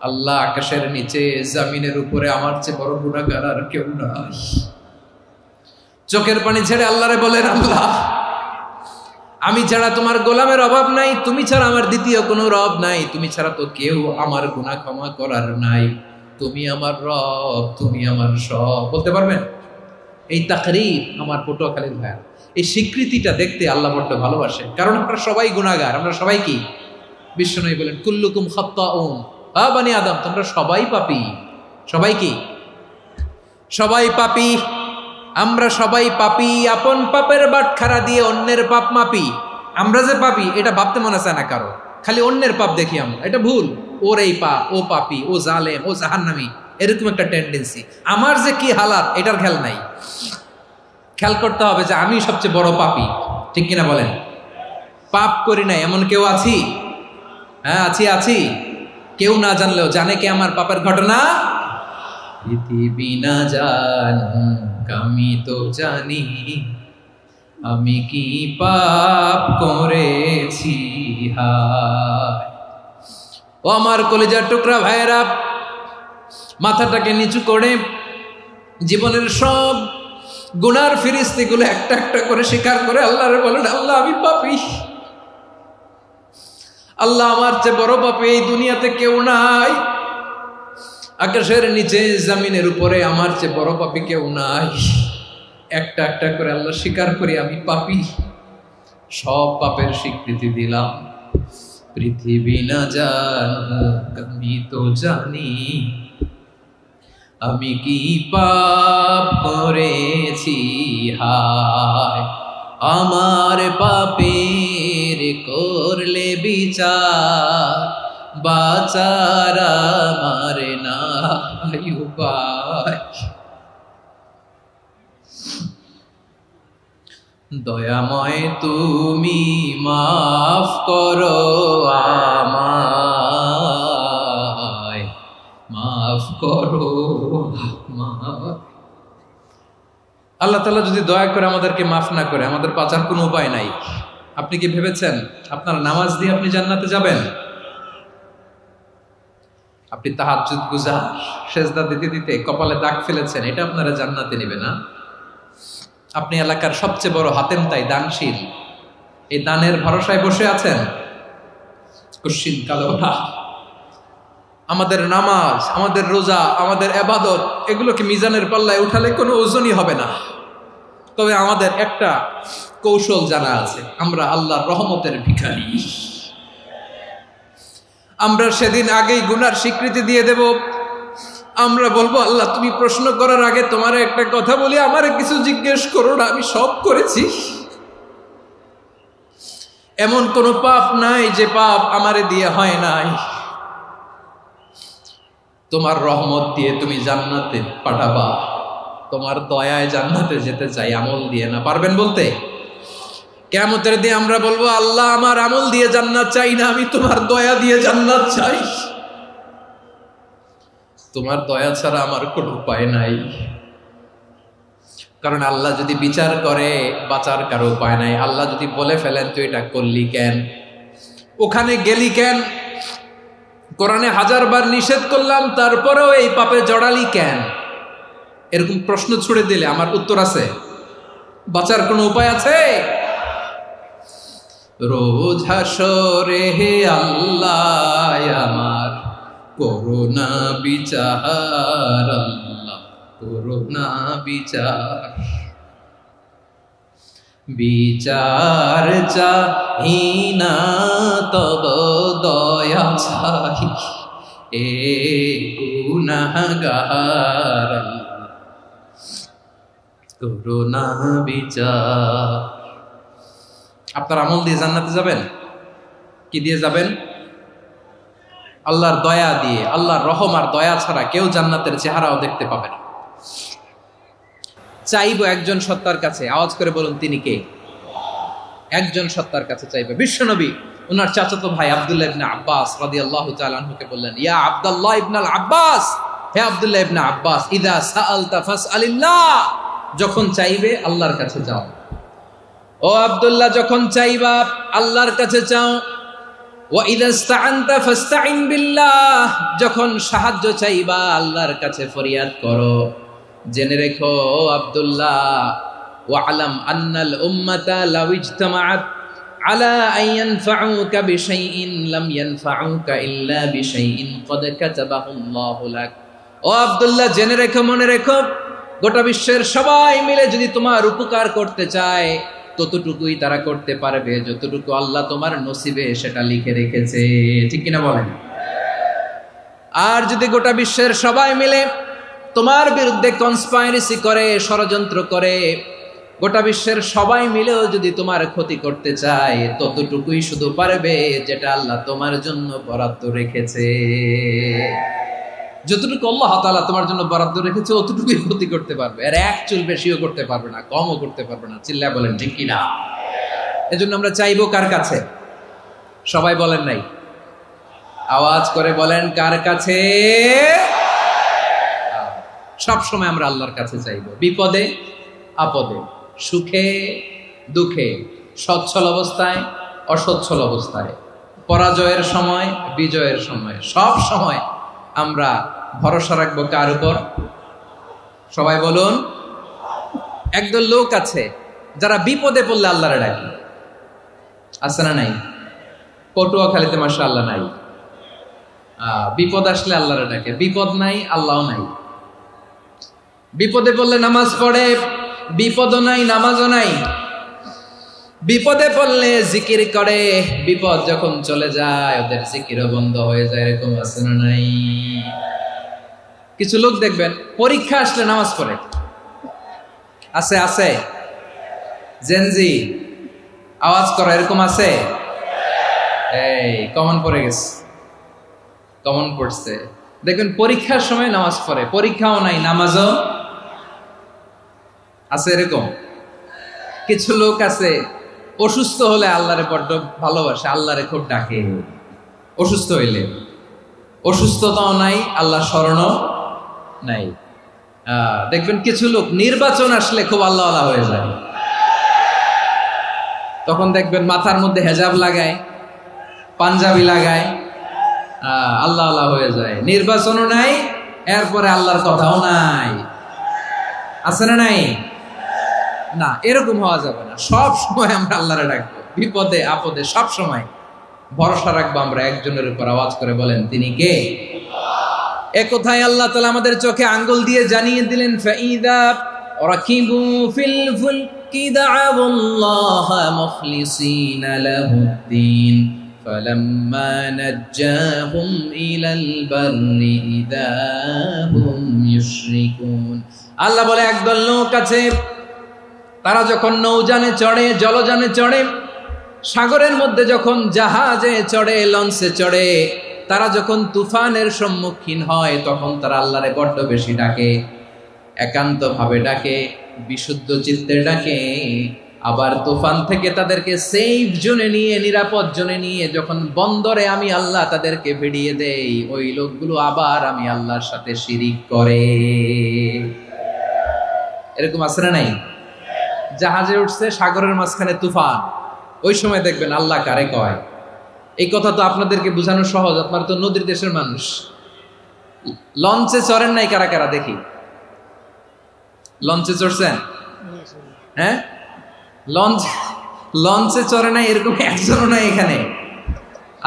আল্লাহ, আকাশের নিচে জমিনের উপরে আমার চেয়ে বড় গুনাহগার আর কেউ নাই। চোখের পানি ছেড়ে আল্লাহরে বলেন, আল্লাহ, আমি ছাড়া তোমার গোলামের অভাব নাই, তুমি ছাড়া আমার দ্বিতীয় কোনো রব নাই, তুমি ছাড়া তো কেউ আমার গুনাহ ক্ষমা করার নাই, তুমি আমার রব, তুমি আমার সব। বলতে পারবেন? এই তাকরীর আমার পটুয়াখালীর ভাইয়া, এই স্বীকৃতিটা দেখতে আল্লাহ বড্ড ভালোবাসে। কারণ আমরা সবাই গুনাহগার, আমরা সবাই কি? বিশ্বনবী বলেন, কুল্লুকুম খাত্তাউন, বানি আদম, তোমরা সবাই পাপী। সবাই কি? সবাই পাপী। আমরা সবাই পাপী। আপন পাপের বাটখারা দিয়ে অন্যের পাপ মাপি। আমরা যে পাপী এটা ভাবতে মনে চায় না কারো, খালি অন্যের পাপ দেখি আমরা, এটা ভুল। ওর এই পাপ, ও পাপী, ও জালেম, ও জাহান্নামী, এরকম একটা টেন্ডেন্সি। আমার যে কি হালাত এটার খেয়াল নাই। খেয়াল করতে হবে যে আমি সবচেয়ে বড় পাপী, ঠিক কিনা বলেন? পাপ করি নাই এমন কেউ আছি? হ্যাঁ, আছি। কেউ না জানলেও জানে কে আমার পাপের ঘটনা? পৃথিবী না জানুক আমি তো জানি, আমি কি পাপ করেছি। হায় ও আমার কলিজার টুকরা ভাইয়েরা, মাথাটাকে নিচু করে জীবনের সব গুনার ফিরিস্তিগুলো একটা একটা করে স্বীকার করে আল্লাহরে বলেন, আল্লাহ, আমি পাপী। আল্লাহ, আমার চেয়ে বড় পাপী এই দুনিয়াতে কেউ নাই। আকাশের নিচে জমিনের উপরে আমার চেয়ে বড় পাপী কেউ নাই। একটা একটা করে আল্লাহ স্বীকার করি আমি পাপী। সব পাপের স্বীকৃতি দিলাম। পৃথিবী না জানুক আমি তো জানি, আমি কি পাপ করেছি। হায় আমার পাপের করলে বিচার, বাঁচার আমার নাই উপায়। দয়াময় তুমি মাফ করো আমায়, মাফ করো আমায়। আল্লাহ তাআলা যদি দয়া করে আমাদেরকে মাফ না করে, আমাদের বাঁচার কোনো উপায় নাই। আপনি কি ভেবেছেন আপনার নামাজ দিয়ে আপনি জান্নাতে যাবেন? আপনি তাহাজ্জুদ গুজার, সেজদা দিতে দিতে কপালে দাগ ফেলেছেন, এটা আপনারা জান্নাতে নেবে না? আপনি এলাকার সবচেয়ে বড় হাতেম তাই দানশীল, এই দানের ভরসায় বসে আছেন, কুশ্চিন কালো না। আমাদের নামাজ, আমাদের রোজা, আমাদের ইবাদত, এগুলোকে মিজানের পাল্লায় উঠালে কোনো ওজনই হবে না। তবে আমাদের একটা কৌশল জানা আছে, আমরা আল্লাহর রহমতের ভিখারি। আমরা সেদিন আগেই গুনার স্বীকৃতি দিয়ে দেব। আমরা বলবো, আল্লাহ, তুমি প্রশ্ন করার আগে তোমার একটা কথা বলি, আমারে কিছু জিজ্ঞেস করো না, আমি সব করেছি। এমন কোন পাপ নাই যে পাপ আমারে দিয়ে হয় নাই। তোমার রহমত দিয়ে তুমি জান্নাতে পাঠাবা, তোমার দয়ায় জান্নাতে যেতে চাই, আমল দিয়ে না। পারবেন বলতে? কিয়ামতের দিন আমরা বলবো, আল্লাহ, আমার আমল দিয়ে জান্নাত চাই না, আমি তোমার দয়া দিয়ে জান্নাত চাই। তোমার দয়া ছাড়া আমার কোনো উপায় নাই। কারণ আল্লাহ যদি বিচার করে, বাঁচার কারো উপায় নাই। আল্লাহ যদি বলে ফেলেন তুই এটা করলি কেন, ওখানে গেলি কেন, কোরআনে 1000 বার নিষেধ করলাম তারপরেও এই পাপে জড়ালি কেন, এরকম প্রশ্ন ছুড়ে দিলে আমার উত্তর আছে? বাঁচার কোনো উপায় আছে? রোজ হাসরে হে আল্লাহ আমার করুণা বিচার, আল্লাহ করুণা বিচার। বিচার চাহি না তব দয়া চাহি, এ গুনাহগার, করুণা বিচার। আপনার আমল দিয়ে জান্নাতে যাবেন? কি দিয়ে যাবেন? আল্লাহর দয়া দিয়ে। আল্লাহর রহম আর দয়া ছাড়া কেউ জান্নাতের চেহারাও দেখতে পাবে না। চাইবো একজন সত্তার কাছে, আওয়াজ করে বলুন তিনি কে? একজন সত্তার কাছে চাইবে। বিশ্বনবী ওনার চাচাতো ভাই আব্দুল্লাহ ইবনে আব্বাস রাদিয়াল্লাহু তাআলা আনহুকে বললেন, ইয়া আব্দুল্লাহ ইবনুল আব্বাস, হে আব্দুল্লাহ ইবনে আব্বাস, ইযা সাআলতা ফাসআলিল্লাহ, যখন চাইবে আল্লাহর কাছে যাও। ও আব্দুল্লাহ, যখন চাইবা আল্লাহর কাছে চাও। ওয়া ইযা ইসতাআনতা ফাসতাইন বিল্লাহ, যখন সাহায্য চাইবা আল্লাহর কাছে ফরিয়াদ করো। জেনে রেখো আব্দুল্লাহ, ওয়া'লাম আন্নাল উম্মাতা লাউ ইজতামাআত আলা আন ইয়ানফাউকা বিশাইইন লাম ইয়ানফাউকা ইল্লা বিশাইইন ক্বাদ কাতাবাহু আল্লাহু লাক। ও আব্দুল্লাহ, জেনে রেখো, মনে রেখো, গোটা বিশ্বের সবাই মিলে যদি তোমার উপকার করতে চায় ততটুকুই তারা করতে পারবে যতটুকু আল্লাহ তোমার নসিবে সেটা লিখে রেখেছে। ঠিক কিনা বলেন? আর যদি গোটা বিশ্বের সবাই মিলে তোমার বিরুদ্ধে কনস্পাইরেসি করে, ষড়যন্ত্র করে, গোটা বিশ্বের সবাই মিলেও যদি তোমার ক্ষতি করতে চায় ততটুকুই শুধু পারবে যেটা আল্লাহ তোমার জন্য বরাদ্দ রেখেছে। যতটুকু আল্লাহ তাআলা তোমার জন্য বরাদ্দ রেখেছে অতটুকুই ক্ষতি করতে পারবে, আর এক চুল বেশিও করতে পারবে না, কমও করতে পারবে না। চিল্লায় বলেন ঠিক কিনা? এজন্য আমরা চাইবো কার কাছে? সবাই বলেন নাই, আওয়াজ করে বলেন কার কাছে? সব সময় আমরা আল্লাহর কাছে চাইবো, বিপদে আপদে, সুখে দুঃখে, সচ্ছল অবস্থায় অসচ্ছল অবস্থায়, পরাজয়ের সময় বিজয়ের সময়, সব সময় আমরা ভরসা রাখবো কার উপর? সবাই বলুন। একদল লোক আছে যারা বিপদে পড়লে আল্লাহরে ডাকে, আছে না নাই? পটুয়াখালীতে মাশাআল্লাহ নাই। বিপদ আসলে আল্লাহরে ডাকে, বিপদ নাই আল্লাহও নাই। বিপদে পড়লে নামাজ পড়ে, বিপদও নাই নামাজও নাই। বিপদে পড়লে জিকির করে, বিপদ যখন চলে যায় ওদের জিকিরও বন্ধ হয়ে যায়। এরকম আছে না নাই? কিছু লোক দেখবেন পরীক্ষা আসলে নামাজ পড়ে, আছে আছে। জেনজি আওয়াজ করো, এরকম আছে? এই কমন পড়ে গেছে, কমন পড়ছে। দেখবেন পরীক্ষার সময় নামাজ পড়ে, পরীক্ষাও নাই নামাজও আছে। এরকম কিছু লোক আছে অসুস্থ হলে আল্লাহরে বড্ড ভালোবাসে, আল্লাহরে খুব ডাকে। অসুস্থ হইলে অসুস্থতাও নাই, আল্লাহ স্মরণও নাই। দেখবেন কিছু লোক নির্বাচন আসলে খুব আল্লাহ আল্লাহ হয়ে যায়, তখন দেখবেন মাথার মধ্যে হেজাব লাগায়, পাঞ্জাবি লাগায়, আল্লাহ আল্লাহ হয়ে যায়। নির্বাচনও নাই, এরপরে আল্লাহর কথাও নাই। আছে না নাই? না, এরকম হওয়া যাবে না। সব সময় আমরা আল্লাহরে ডাকবো, বিপদে আপদে সব সময় ভরসা রাখবো আমরা একজনের উপর। আওয়াজ করে বলেন তিনি কে? এ কথায় আল্লাহ তাআলা আমাদের চোখে আঙ্গুল দিয়ে জানিয়ে দিলেন, ফাইদা রাকিবু ফিল ফুলকি দা'আবুল্লাহা মুখলিসিনা লাহুদ্দিন ফালাম্মা নাজ্জাহুম ইলাল বাররি ইযা হুম ইউশরিকুন। আল্লাহ বলে একদল লোক আছে, তারা যখন নৌযানে চড়ে, জলযানে চড়ে, সাগরের মধ্যে যখন জাহাজে চড়ে, লঞ্চে চড়ে, তারা যখন তুফানের সম্মুখীন হয় তখন তারা আল্লাহরে বড্ড বেশি ডাকে, একান্ত ভাবে ডাকে, বিশুদ্ধ চিত্তে ডাকে। আবার তুফান থেকে তাদেরকে সেফ জোনে নিয়ে, নিরাপদ জোনে নিয়ে যখন বন্দরে আমি আল্লাহ তাদেরকে ভিড়িয়ে দেই, ওই লোকগুলো আবার আমি আল্লাহর সাথে শিরিক করে। এরকম আছে না নাই? জাহাজে উঠছে, সাগরের মাঝখানে তুফান, ওই সময় দেখবেন আল্লাহ কারে কয়। এই কথা তো আপনাদেরকে বোঝানো সহজ, আপনারা তো নদীর দেশের মানুষ। লঞ্চে চড়েন নাই কারা কারা? দেখি, লঞ্চে চড়ছেন? হ্যাঁ, লঞ্চে চড়ে নাই এরকম একজনও নাই এখানে।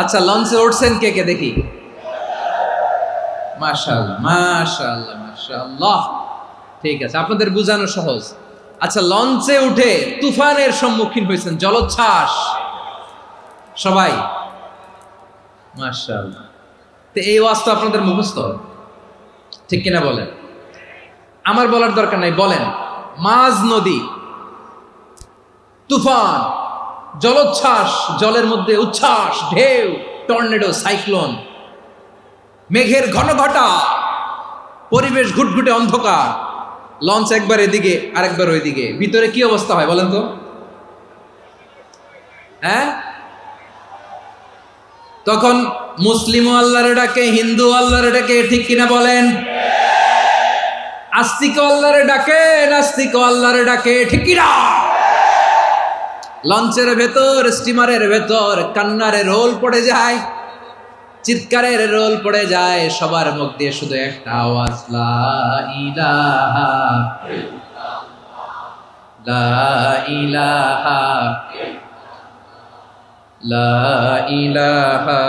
আচ্ছা, লঞ্চে উঠছেন কে কে? দেখি। মাশাআল্লাহ মাশাআল্লাহ মাশাআল্লাহ, ঠিক আছে, আপনাদের বোঝানো সহজ। আচ্ছা, লঞ্চে উঠে তুফানের সম্মুখীন হয়েছেন, জলোচ্ছ্বাস, সবাই? মাশাআল্লাহ। তো এই ওয়াজ তো আপনাদের মুখস্থ, ঠিক কিনা বলেন? আমার বলার দরকার নাই, বলেন। মাঝ নদী, তুফান, জলোচ্ছ্বাস, জলের মধ্যে উচ্ছ্বাস, ঢেউ, টর্নেডো, সাইক্লোন, মেঘের ঘনঘটা, পরিবেশ ঘুটঘুটে অন্ধকার, লঞ্চ একবার এদিকে আরেকবার ওইদিকে, ভিতরে কি অবস্থা হয় বলেন তো? হ্যাঁ, তখন মুসলিম আল্লাহরে ডাকে, হিন্দু আল্লাহরে ডাকে, ঠিক কিনা বলেন? আস্তিক আল্লাহরে ডাকে, নাস্তিক আল্লাহরে ডাকে, ঠিক কিনা? লঞ্চের ভেতর, স্টিমারের ভেতর কান্নারে রোল পড়ে যায়, চিৎকারের রোল পড়ে যায়, সবার মুখ দিয়ে শুধু একটা আওয়াজ, লা ইলাহা লা ইলাহা লা ইলাহা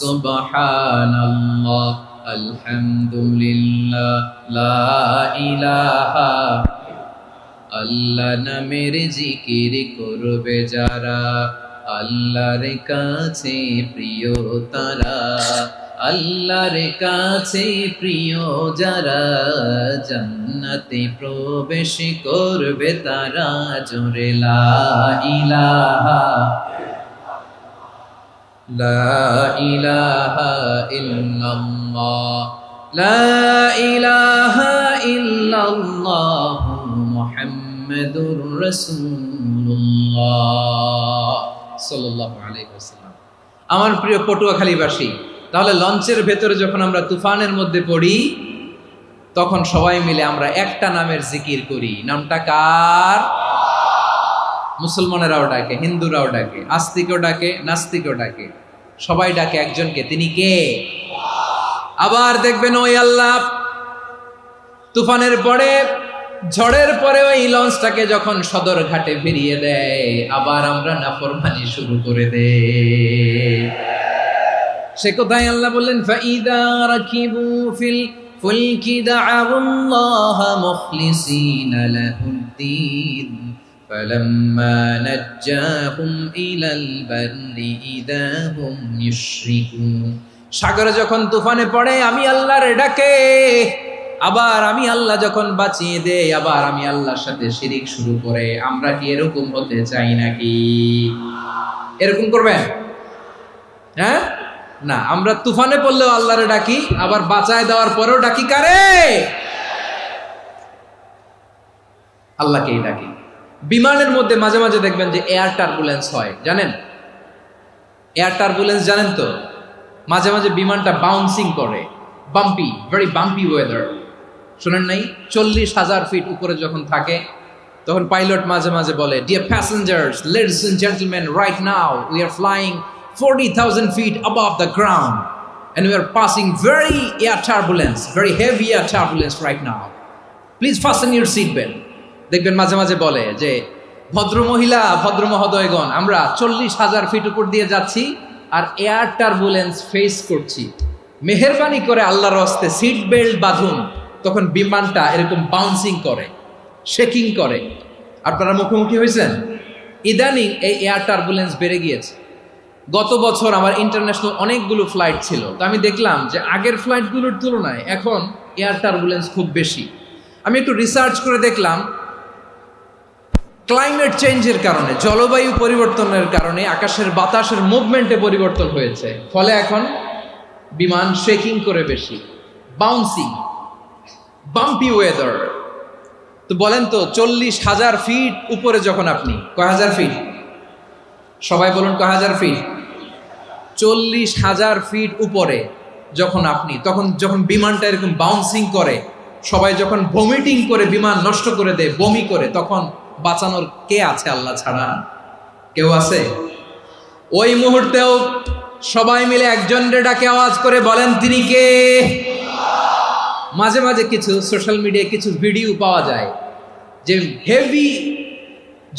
সুবহানাল্লাহ আলহামদুলিল্লাহ লা ইলাহা। আল্লাহ নামের জিকির করবে যারা, আল্লাহর কাছে প্রিয় তারা, আল্লাহর কাছে প্রিয় যারা, জান্নাতে প্রবেশ করবে তারা, জোরে লা ইলাহা লা ইলাহা ইল্লাল্লাহ লা ইলাহা ইল্লাল্লাহ মুহাম্মাদুর রাসূলুল্লাহ সাল্লাল্লাহু আলাইহি ওয়াসাল্লাম। আমার প্রিয় পটুয়াখালীবাসী, তাহলে লঞ্চের ভেতরে যখন আমরা তুফানের মধ্যে পড়ি, তখন সবাই মিলে আমরা একটা নামের জিকির করি। নামটা কার? মুসলমানেরাও ডাকে, হিন্দুরাও ডাকে, আস্তিকও ডাকে, নাস্তিকও ডাকে, সবাই ডাকে একজনকে। তিনি কে? আবার দেখবেন ওই আল্লাহ তুফানের পরে, ঝড়ের পরে ওই লঞ্চটাকে যখন সদর ঘাটে ফিরিয়ে দেয়, আবার আমরা নাফরমানি শুরু করে দেই। সে কোথায়? আল্লাহ বললেন, ফাইদা রাকিবু ফিল ফুলকি দা'আউল্লাহা মুখলিসিনা লাহুদ্দীন ফালাম্মা নাজ্জাহুম ইলাল বাররি ইযা হুম ইউশরিকুন। সাগরে যখন তুফানে পড়ে আমি আল্লাহর ডাকে, আবার আমি আল্লাহ যখন বাঁচিয়ে দেই, আবার আমি আল্লাহর সাথে শিরিক শুরু করে। আমরা কি এরকম হতে চাই নাকি? এরকম করবেন? হ্যাঁ না, আমরা তুফানে পড়লেও আল্লাহরে ডাকি, আবার বাঁচায় দেওয়ার পরেও ডাকি কারে? আল্লাহকেই ডাকি। বিমানের মধ্যে মাঝে মাঝে দেখবেন যে এয়ার টার্বুলেন্স হয়, জানেন? এয়ার টার্বুলেন্স জানেন তো? মাঝে মাঝে বিমানটা বাউন্সিং করে, বাম্পি, ভেরি বাম্পি ওয়েদার। শোনেন নাই? 40,000 ফিট উপরে যখন থাকে, তখন পাইলট মাঝে মাঝে বলে, dear passengers, ladies and gentleman, right now we are flying 40,000 feet above the ground and we are passing very air turbulence, very heavy air turbulence right now. Please fasten your seat belt. দেখবেন মাঝে মাঝে বলে যে, ভদ্র মহিলা, ভদ্র মহোদয়গণ, আমরা 40,000 ফিট উপর দিয়ে যাচ্ছি আর এয়ার টার্বুলেন্স ফেস করছি, মেহেরবানি করে আল্লাহর হস্তে সিট বেল্ট বাঁধুন। তখন বিমানটা এরকম বাউন্সিং করে, শেকিং করে। আপনারা মুখোমুখি হয়েছেন? ইদানিং এই এয়ার টার্বুলেন্স বেড়ে গিয়েছে। গত বছর আমার ইন্টারন্যাশনাল অনেকগুলো ফ্লাইট ছিল, তো আমি দেখলাম যে আগের ফ্লাইটগুলোর তুলনায় এখন এয়ার টার্বুলেন্স খুব বেশি। আমি একটু রিসার্চ করে দেখলাম, ক্লাইমেট চেঞ্জের কারণে, জলবায়ু পরিবর্তনের কারণে আকাশের বাতাসের মুভমেন্টে পরিবর্তন হয়েছে, ফলে এখন বিমান শেকিং করে বেশি, বাউন্সিং, বাম্পি ওয়েদার। তো বলেন তো, 40,000 ফিট উপরে যখন আপনি, কয় হাজার ফিট? সবাই বলুন, কয় হাজার ফিট? 40,000 ফিট উপরে যখন আপনি, তখন যখন বিমানটা এরকম বাউন্সিং করে, সবাই যখন ভমিটিং করে বিমান নষ্ট করে দেয়, বমি করে, তখন বাঁচানোর কে আছে আল্লাহ ছাড়া? কেউ আছে? ওই মুহূর্তেও সবাই মিলে একজনের ডাকে আওয়াজ করে বলেন, তিনি কে? মাঝে মাঝে কিছু সোশ্যাল মিডিয়ায় কিছু ভিডিও পাওয়া যায় যে হেভি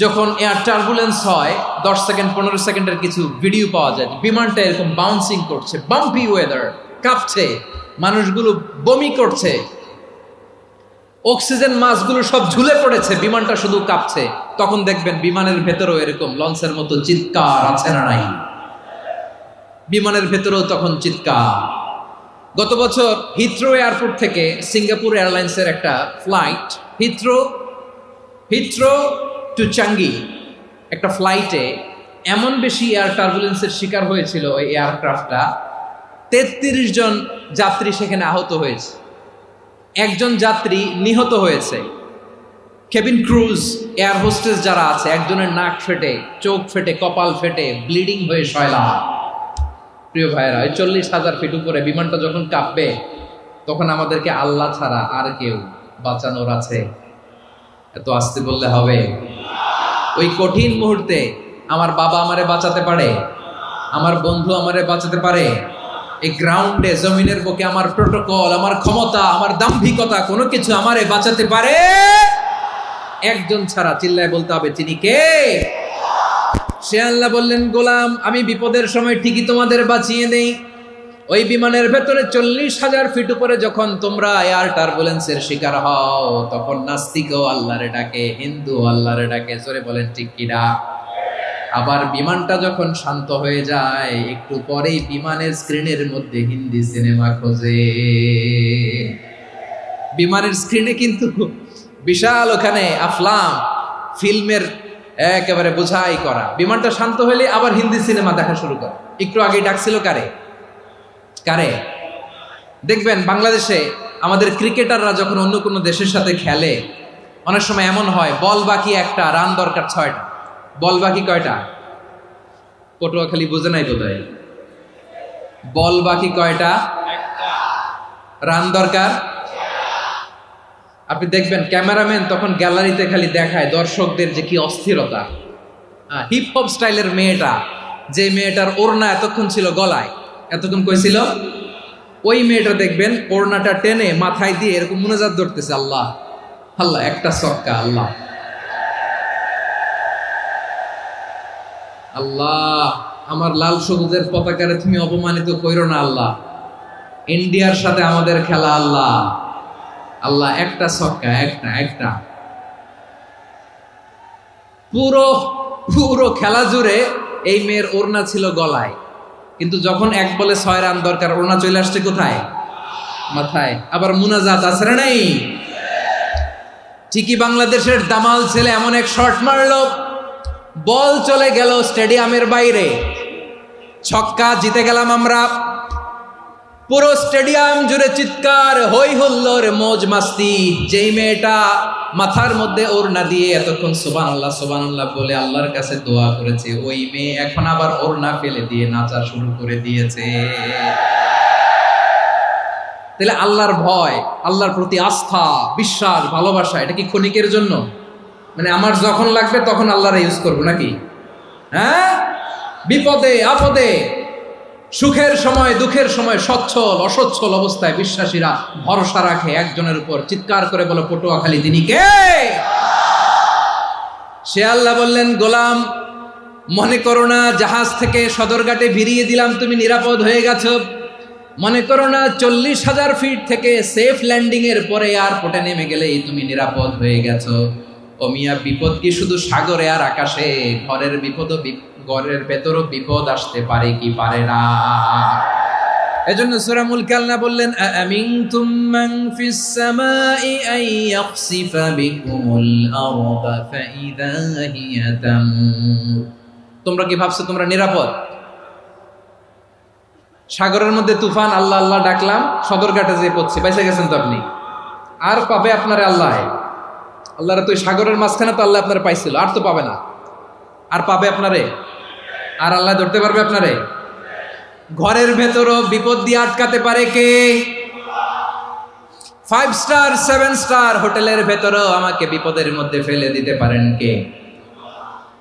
যখন এয়ার টার্বুলেন্স হয়, 10 সেকেন্ড 15 সেকেন্ডের কিছু ভিডিও পাওয়া যায়, বিমানটা এরকম বাউন্সিং করছে, বাম্পি ওয়েদার, কাঁপছে, মানুষগুলো বমি করছে, অক্সিজেন মাস্কগুলো সব ঝুলে পড়েছে, বিমানটা শুধু কাঁপছে। তখন দেখবেন বিমানের ভেতরেও এরকম লঞ্চের মতো চিৎকার আছে না নাই? বিমানের ভেতরেও তখন চিৎকার। গত বছর হিথ্রো এয়ারপোর্ট থেকে সিঙ্গাপুর এয়ারলাইন্সের একটা ফ্লাইট, হিথ্রো টু চাঙ্গি, একটা ফ্লাইটে এমন বেশি এয়ার টার্বুলেন্সের শিকার হয়েছিল ওই এয়ারক্রাফটটা, 33 জন যাত্রী সেখানে আহত হয়েছে, একজন যাত্রী নিহত হয়েছে। কেবিন ক্রুজ, এয়ার হোস্টেস যারা আছে, একজনের নাক ফেটে, চোখ ফেটে, কপাল ফেটে, ব্লিডিং হয়ে শয়লা। প্রিয় ভাইয়েরা, 40,000 ফিট উপরে বিমানটা যখন কাঁপবে, তখন আমাদেরকে আল্লাহ ছাড়া আর কেউ বাঁচানোর আছে? এত আস্তে বললে হবে? ওই কঠিন মুহূর্তে আমার বাবা আমারে বাঁচাতে পারে, আমার বন্ধু আমারে বাঁচাতে পারে। এই গ্রাউন্ডে, জমিনের বুকে আমার প্রোটোকল, আমার ক্ষমতা, আমার দাম্ভিকতা কোনো কিছু আমারে বাঁচাতে পারে একজন ছাড়া। চিল্লায় বলতে হবে, তিনি কে? সে আল্লাহ বললেন, গোলাম আমি বিপদের সময় ঠিকই তোমাদের বাঁচিয়ে দেই। ওই বিমানের ভেতরে 40,000 ফিট উপরে যখন তোমরা এয়ার টার্বুলেন্সের শিকার হও, তখন নাস্তিকও আল্লাহরে ডাকে, হিন্দু আল্লাহরে ডাকে। জোরে বলেন ঠিক কিনা? আবার বিমানটা যখন শান্ত হয়ে যায়, একটু পরেই বিমানের স্ক্রিনের মধ্যে হিন্দি সিনেমা খোঁজে। বিমানের স্ক্রিনে কিন্তু বিশাল ওখানে আফলাম ফিল্মের একেবারে বোঝাই করা। বিমানটা শান্ত হলে আবার হিন্দি সিনেমা দেখা শুরু করে। একটু আগে ডাকছিল কারে? দেখবেন বাংলাদেশে আমাদের ক্রিকেটাররা যখন অন্য কোনো দেশের সাথে খেলে, অনেক সময় এমন হয় বল বাকি একটা, রান দরকার 6টা। বল বাকি কয়টা? পটুয়াখালী বুঝে নাই বোধহয়। বল বাকি কয়টা? রান দরকার। আপনি দেখবেন ক্যামেরাম্যান তখন গ্যালারিতে খালি দেখায় দর্শকদের যে কি অস্থিরতা। হিপ হপ স্টাইলের মেয়েটা, যে মেয়েটার ওড়না এতক্ষণ ছিল গলায়, এতক্ষণ কই ছিল, ওই মেয়েটা দেখবেন ওড়নাটা টেনে মাথায় দিয়ে এরকম মুনাজাত ধরতেছে, আল্লাহ আল্লাহ, একটা ছক্কা, আল্লাহ আল্লাহ, আমার লাল সবুজের পতাকারে তুমি অপমানিত কইরো না আল্লাহ, ইন্ডিয়ার সাথে আমাদের খেলা, আল্লাহ আল্লাহ, একটা ছক্কা, একটা। পুরো খেলা জুড়ে এই মেয়ের ওড়না ছিল গলায়, কিন্তু যখন এক বলে 6 রান দরকার, ওড়না চলে আসছে কোথায়? মাথায়। আবার মুনাজাত আছে না নাই? ঠিকই বাংলাদেশের দামাল ছেলে এমন এক শট মারলো, বল চলে গেল স্টেডিয়ামের বাইরে, ছক্কা, জিতে গেলাম আমরা। পুরো স্টেডিয়াম জুড়ে চিৎকার, হই হুল্লোড়, মৌজ মাস্তি। যেই মেয়েটা মাথার মধ্যে ওড়না দিয়ে এতক্ষণ সুবহানাল্লাহ সুবহানাল্লাহ বলে আল্লাহর কাছে দোয়া করেছে, ওই মেয়ে এখন আবার ওড়না ফেলে দিয়ে নাচা শুরু করে দিয়েছে। তাহলে আল্লাহর ভয়, আল্লাহর প্রতি আস্থা, বিশ্বাস, ভালোবাসা, এটা কি ক্ষণিকের জন্য? মানে আমার যখন লাগবে তখন আল্লাহর ইউজ করবো নাকি? হ্যাঁ, বিপদে আপদে, সুখের সময় দুঃখের সময়, সচ্ছল অসচ্ছল অবস্থায় বিশ্বাসীরা ভরসা রাখে একজনের উপর। চিৎকার করে বলো, পটুয়াখালী তিনি কে? সে আল্লাহ বললেন, গোলাম মনে করো না জাহাজ থেকে সদরঘাটে ভিড়িয়ে দিলাম, তুমি নিরাপদ হয়ে গেছো। মনে করো না 40,000 ফিট থেকে সেফ ল্যান্ডিং এর পরে এয়ারপোর্টে নেমে গেলেই তুমি নিরাপদ হয়ে গেছো। ও মিয়া, বিপদ কি শুধু সাগরে আর আকাশে? ঘরের ভেতরও বিপদ আসতে পারে কি পারে না? এজন্য সূরা মুলক আল্লাহ বললেন, আমিনতুম মান ফিস সামাই আন ইয়াখসিফা বিকুমুল আরদা ফাইযা হিয়া তামুর। তোমরা কি ভাবছো তোমরা নিরাপদ? সাগরের মধ্যে তুফান, আল্লাহ আল্লাহ ডাকলাম, সদরঘাটে যেয়ে পড়ছে, বাইসে গেছেন তো আপনি। আর পাবে আপনারে আল্লাহ? আল্লাহর তো সাগরের মাঝখানে তো আল্লাহ আপনারে পাইছিল, আর তো পাবে না। আর পাবে আপনারে? আর আল্লাহ ধরতে পারবে আপনারে? ঘরের ভেতরও বিপদ দিয়ে আটকাতে পারে কে? 5 স্টার 7 স্টার হোটেলের ভেতরও আমাকে বিপদের মধ্যে ফেলে দিতে পারেন কে?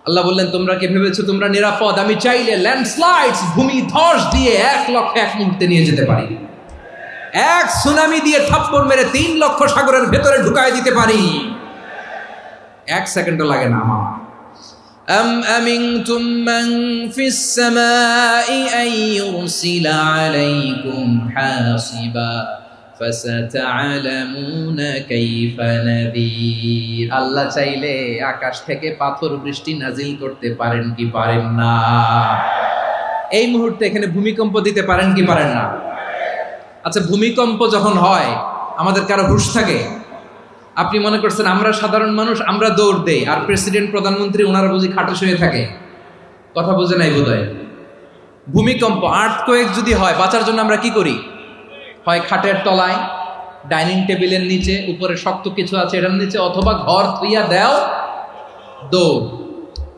আল্লাহ বললেন, তোমরা কি ভেবেছো তোমরা নিরাপদ? আমি চাইলে ল্যান্ডস্লাইডস, ভূমি ধস দিয়ে 1 লক্ষ এক মুহূর্তে নিয়ে যেতে পারি। এক সুনামি দিয়ে থাপ্পড় মেরে 3 লক্ষ সাগরের ভেতরে ঢুকায় দিতে পারি। 1 সেকেন্ডও লাগে না আমার। أم أمنتم من في السماء أن يرسل عليكم حاصبا فستعلمون كيف نذير। আল্লাহ চাইলে আকাশ থেকে পাথর বৃষ্টি নাজিল করতে পারেন কি পারেন না? এই মুহূর্তে এখানে ভূমিকম্প দিতে পারেন কি পারেন না? আচ্ছা, ভূমিকম্প যখন হয় আমাদের কারো হুঁশ থাকে? আপনি মনে করছেন আমরা সাধারণ মানুষ, আমরা দৌড় দেই, আর প্রেসিডেন্ট প্রধানমন্ত্রী ওনারা বুঝি খাটে শুয়ে থাকে? কথা বুঝে নাই বোধহয়। ভূমিকম্প, আর্থকোয়েক যদি হয়, বাঁচার জন্য আমরা কি করি? হয় খাটের তলায়, ডাইনিং টেবিলের নিচে, উপরে শক্ত কিছু আছে এটার নিচে, অথবা ঘর থুইয়া দেও দৌড়।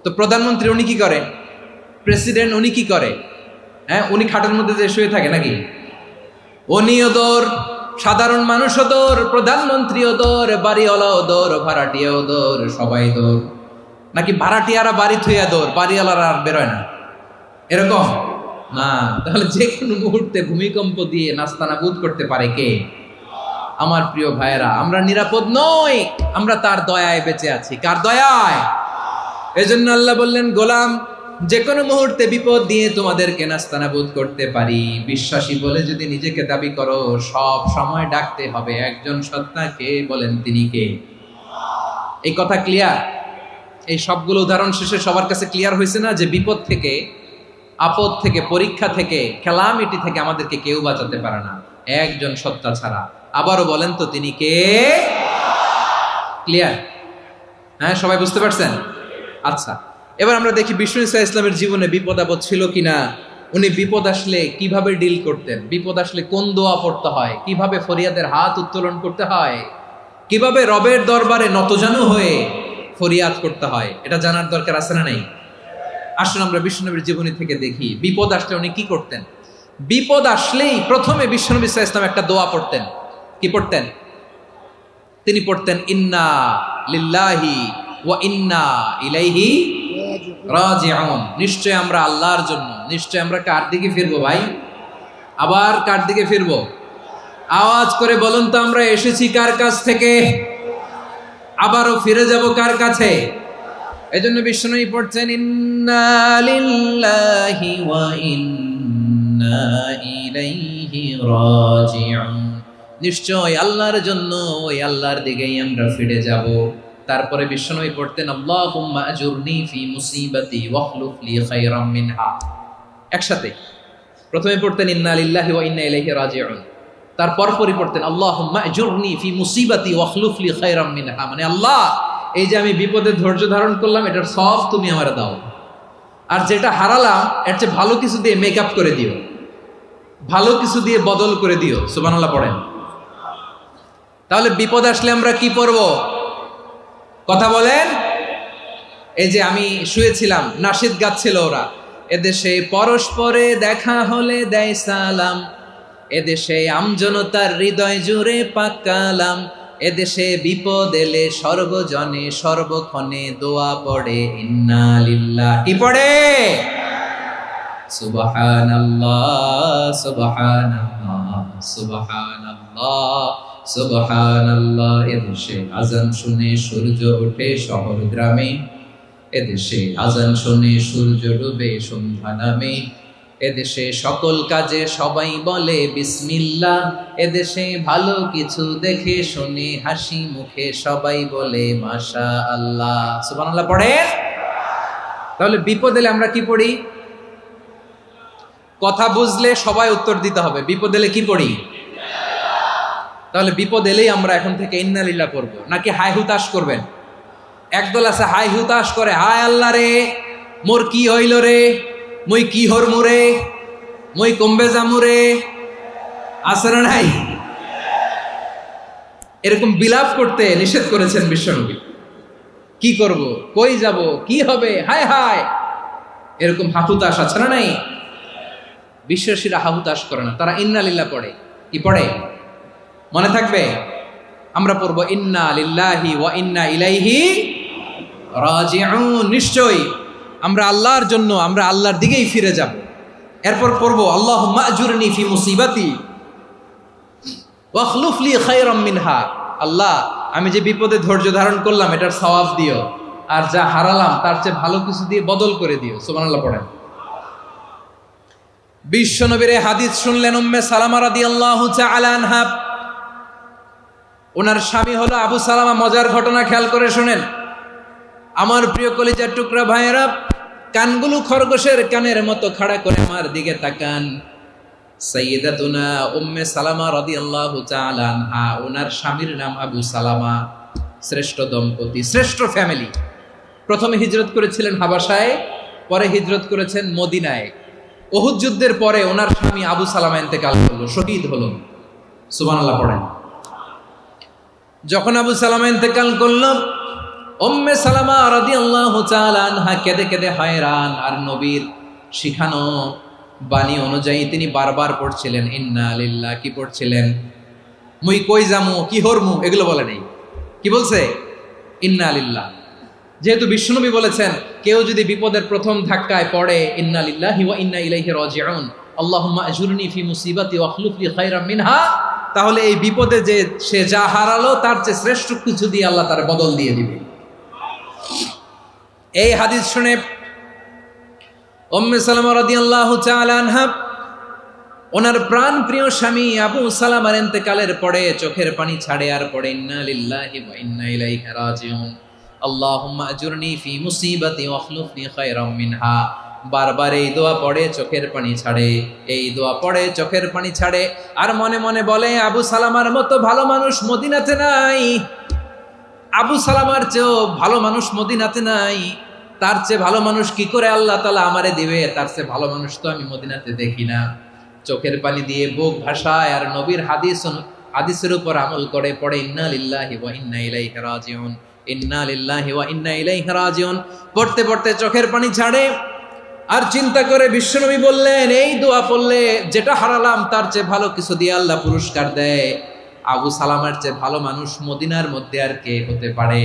তো প্রধানমন্ত্রী উনি কি করে? প্রেসিডেন্ট উনি কি করে? হ্যাঁ, উনি খাটের মধ্যে যে শুয়ে থাকে নাকি? উনিও দৌড়, সাধারণ মানুষও দৌড়, প্রধানমন্ত্রীও দৌড়, বাড়িওয়ালাও দৌড়, ভাড়াটিয়াও দৌড়, সবাই দৌড়। নাকি ভাড়াটিয়ারা বাড়ি থুইয়া দৌড়, বাড়িওয়ালারা আর বেরোয় না, এরকম না। তাহলে যে কোনো মুহূর্তে ভূমিকম্প দিয়ে নাস্তানাবুদ করতে পারে কে? আমার প্রিয় ভাইয়েরা, আমরা নিরাপদ নই, আমরা তার দয়ায় বেঁচে আছি। কার দয়ায়? এজন্য আল্লাহ বললেন, গোলাম যে কোনো মুহূর্তে বিপদ দিয়ে তোমাদেরকে নাস্তানাবুদ করতে পারি। বিশ্বাসী বলে যদি নিজেকে দাবি করো, সব সময় ডাকতে হবে একজন সত্তাকে। বলেন তিনি কে? এই কথা ক্লিয়ার? এই সবগুলো উদাহরণ শেষে সবার কাছে ক্লিয়ার হয়েছে না যে বিপদ থেকে, আপদ থেকে, পরীক্ষা থেকে, ক্যালামিটি থেকে আমাদেরকে কেউ বাঁচাতে পারে না একজন সত্তা ছাড়া। আবারও বলেন তো তিনি কে? ক্লিয়ার? হ্যাঁ, সবাই বুঝতে পারছেন? আচ্ছা, এবার আমরা দেখি বিষ্ণু ঈসা ইসলামের জীবনে বিপদ আপদ ছিল কিনা। উনি বিপদ আসলে কিভাবে ডিল করতেন, বিপদ আসলে কোন দোয়া পড়তে হয়, কিভাবে ফরিয়াদের হাত উত্তোলন করতে হয়, কিভাবে রবের দরবারে নতজানু হয়ে ফরিয়াদ করতে হয়, এটা জানার দরকার আছে না নাই? আসুন আমরা বিশ্বনবীর জীবনী থেকে দেখি বিপদ আসলে উনি কি করতেন। বিপদ আসলেই প্রথমে বিশ্বনবী সাল্লাল্লাহু আলাইহি ওয়াসাল্লাম একটা দোয়া পড়তেন। কি পড়তেন? তিনি পড়তেন, ইন্না লিল্লাহি ওয়া ইন্না ইলাইহি রাজিউন। নিশ্চয় আমরা আল্লাহর জন্য, নিশ্চয় আমরা কার দিকে ফিরবো ভাই? আবার কার দিকে ফিরবো? আওয়াজ করে বলুন তো, আমরা এসেছি কার কাছ থেকে, আবারও ফিরে যাব কার কাছে? এজন্য বিশ্বনবী পড়ছেন, ইন্না লিল্লাহি ওয়া ইন্না ইলাইহি রাজিউন। নিশ্চয় আল্লাহর জন্য, ওই আল্লাহর দিকেই আমরা ফিরে যাব। তারপরে বিশ্বনবী পড়তেন, আল্লাহুম্মা আজুরনি ফি মুসিবাতি ওয়াখলুফ লি খায়রাম মিনহা। একসাথে প্রথমে পড়তেন ইন্না লিল্লাহি ওয়া ইন্না ইলাইহি রাজিউন, তারপর পড়তেন আল্লাহুম্মা আজুরনি ফি মুসিবাতি ওয়াখলুফ লি খায়রাম মিনহা। মানে আল্লাহ, এই যে আমি বিপদে ধৈর্য ধারণ করলাম, এটার সব তুমি আমারে দাও, আর যেটা হারালাম এর চেয়ে ভালো কিছু দিয়ে মেকআপ করে দিও, ভালো কিছু দিয়ে বদল করে দিও। সুবহানাল্লাহ পড়েন। তাহলে বিপদ আসলে আমরা কি পড়ব? কথা বলেন। এই যে আমি শুয়েছিলাম, নাশিদ গাচ্ছিল ওরা, এদেশে পরস্পরে দেখা হলে দেয় সালাম, এদেশে আমজনতার হৃদয় জুড়ে পাকালাম, এদেশে বিপদ এলে সর্বজনে সর্বক্ষণে দোয়া পড়ে ইন্না লিল্লাহি। কি পড়ে? সুবহানাল্লাহ সুবহানাল্লাহ সুবহানাল্লাহ সুবহানাল্লাহ। এদেশে আজান শুনে সূর্য ওঠে শহর গ্রামে, এদেশে আজান শুনে সূর্য ডুবে সন্ধ্যা নামে, এদেশে সকল কাজে সবাই বলে বিসমিল্লাহ, এদেশে ভালো কিছু দেখে শুনে হাসি মুখে সবাই বলে মাশাআল্লাহ। সুবহানাল্লাহ পড়েন। তাহলে বিপদ এলে আমরা কি পড়ি? কথা বুঝলে সবাই উত্তর দিতে হবে, বিপদ এলে কি পড়ি? তাহলে বিপদ এলেই আমরা এখন থেকে ইন্না লিল্লাহ পড়বো, নাকি হাই হুতাশ করবেন? একদল আছে হাই হুতাশ করে, হায় আল্লাহ রে মোর কি হইল রে, মুই কি হরমু রে, মুই কমবে জামু রে, আছে না নাই? এরকম বিলাপ করতে নিষেধ করেছেন বিশ্বনবী। কি করব, কই যাব, কি হবে, হায় হায়, এরকম হাহুতাশ আছে না নাই? বিশ্বাসীরা হাহুতাশ করে না, তারা ইন্না লিল্লাহ পড়ে। কি পড়ে মনে থাকবে? আমরা পড়বো ইন্না লিল্লাহি ওয়া ইন্না ইলাইহি রাজিউন। নিশ্চয়ই আমরা আল্লাহর জন্য, আমরা আল্লাহর দিকেই ফিরে যাব। এরপর পড়বো আল্লাহুম্মা আজুরনি ফি মুসিবাতি ওয়াখলুফ লি খায়রাম মিনহা। আল্লাহ, আমি যে বিপদে ধৈর্য ধারণ করলাম এটার সওয়াব দিও, আর যা হারালাম তার চেয়ে ভালো কিছু দিয়ে বদল করে দিও। সুবহানাল্লাহ পড়েন। বিশ্বনবীর হাদিস শুনলেন উম্মে সালামা রাদিয়াল্লাহু তাআলা আনহা। ওনার স্বামী হলো আবু সালামা। মজার ঘটনা খেয়াল করে শুনেন আমার প্রিয় কলিজার টুকরা ভাইয়েরা। কানগুলো খরগোশের কানের মতো খাড়া করে আমার দিকে তাকান। সাইয়্যিদাতুনা উম্মে সালামা রাদিয়াল্লাহু তাআলা আনহা, ওনার স্বামীর নাম আবু সালামা। শ্রেষ্ঠ দম্পতি, শ্রেষ্ঠ ফ্যামিলি। প্রথমে হিজরত করেছিলেন হাবাসায়, পরে হিজরত করেছেন মদিনায়। উহুদ যুদ্ধের পরে ওনার স্বামী আবু সালামা ইন্তেকাল করলো, শহীদ হলো। সুবহানাল্লাহ পড়েন। যখন আবু সালামা ইন্তেকাল করলো, উম্মে সালামা রাদিয়াল্লাহু তাআলা আনহা কেঁদে কেঁদে হয়রান। আর নবীর শিখানো বাণী অনুযায়ী তিনি বারবার পড়ছিলেন ইন্না লিল্লাহ। কি পড়ছিলেন? মুই কই জামু, কি হরমু, এগুলো বলে নাই। কি বলছে? ইন্না লিল্লাহ। যেহেতু বিশ্বনবী বলেছেন কেউ যদি বিপদের প্রথম ধাক্কায় পড়ে ইন্না লিল্লাহি ওয়া ইন্না ইলাইহি রাজিউন আল্লাহুম্মা আজুরনি ফি মুসিবাতি ওয়া আখলুফ লি খায়রাম মিনহা, তাহলে এই বিপদে যে সে যা হারালো তার চেয়ে শ্রেষ্ঠ কিছু দিয়ে আল্লাহ তার বদল দিয়ে দিবে। এই হাদিস শুনে উম্মে সালামা রাদিয়াল্লাহু তাআলা আনহা ওনার প্রাণ প্রিয় স্বামী আবু সালামার ইন্তেকালের পরে চোখের পানি ছাড়ে আর পড়ে ইন্না লিল্লাহি ওয়া ইন্না ইলাইহি রাজিউন আল্লাহুম্মা আজুরনি ফি মুসিবাতি ওয়া আখলুফ লি খায়রাম মিনহা। বারবার এই দোয়া পড়ে চোখের পানি ছাড়ে, এই দোয়া পড়ে চোখের পানি ছাড়ে, আর মনে মনে বলে আবু সালামার মতো ভালো মানুষ মদিনাতে নাই, আবু সালামার চেয়েও ভালো মানুষ মদিনাতে নাই, তার চেয়ে ভালো মানুষ কি করে আল্লাহ তাআলা আমারে দিবে, তার চেয়ে ভালো মানুষ তো আমি মদিনাতে দেখি না। চোখের পানি দিয়ে বুক ভাসায় আর নবীর হাদিসের উপর আমল করে পড়ে ইন্না লিল্লাহি ওয়া ইন্না ইলাইহি রাজিউন, ইন্না লিল্লাহি ওয়া ইন্না ইলাইহি রাজিউন। পড়তে পড়তে চোখের পানি ছাড়ে আর চিন্তা করে বিশ্বনবী বললেন এই দোয়া পড়লে যেটা হারালাম তার চেয়ে ভালো কিছু দিয়ে আল্লাহ পুরস্কার দেয়। আবু সালামার চেয়ে ভালো মানুষ মদিনার মধ্যে আর কে হতে পারে?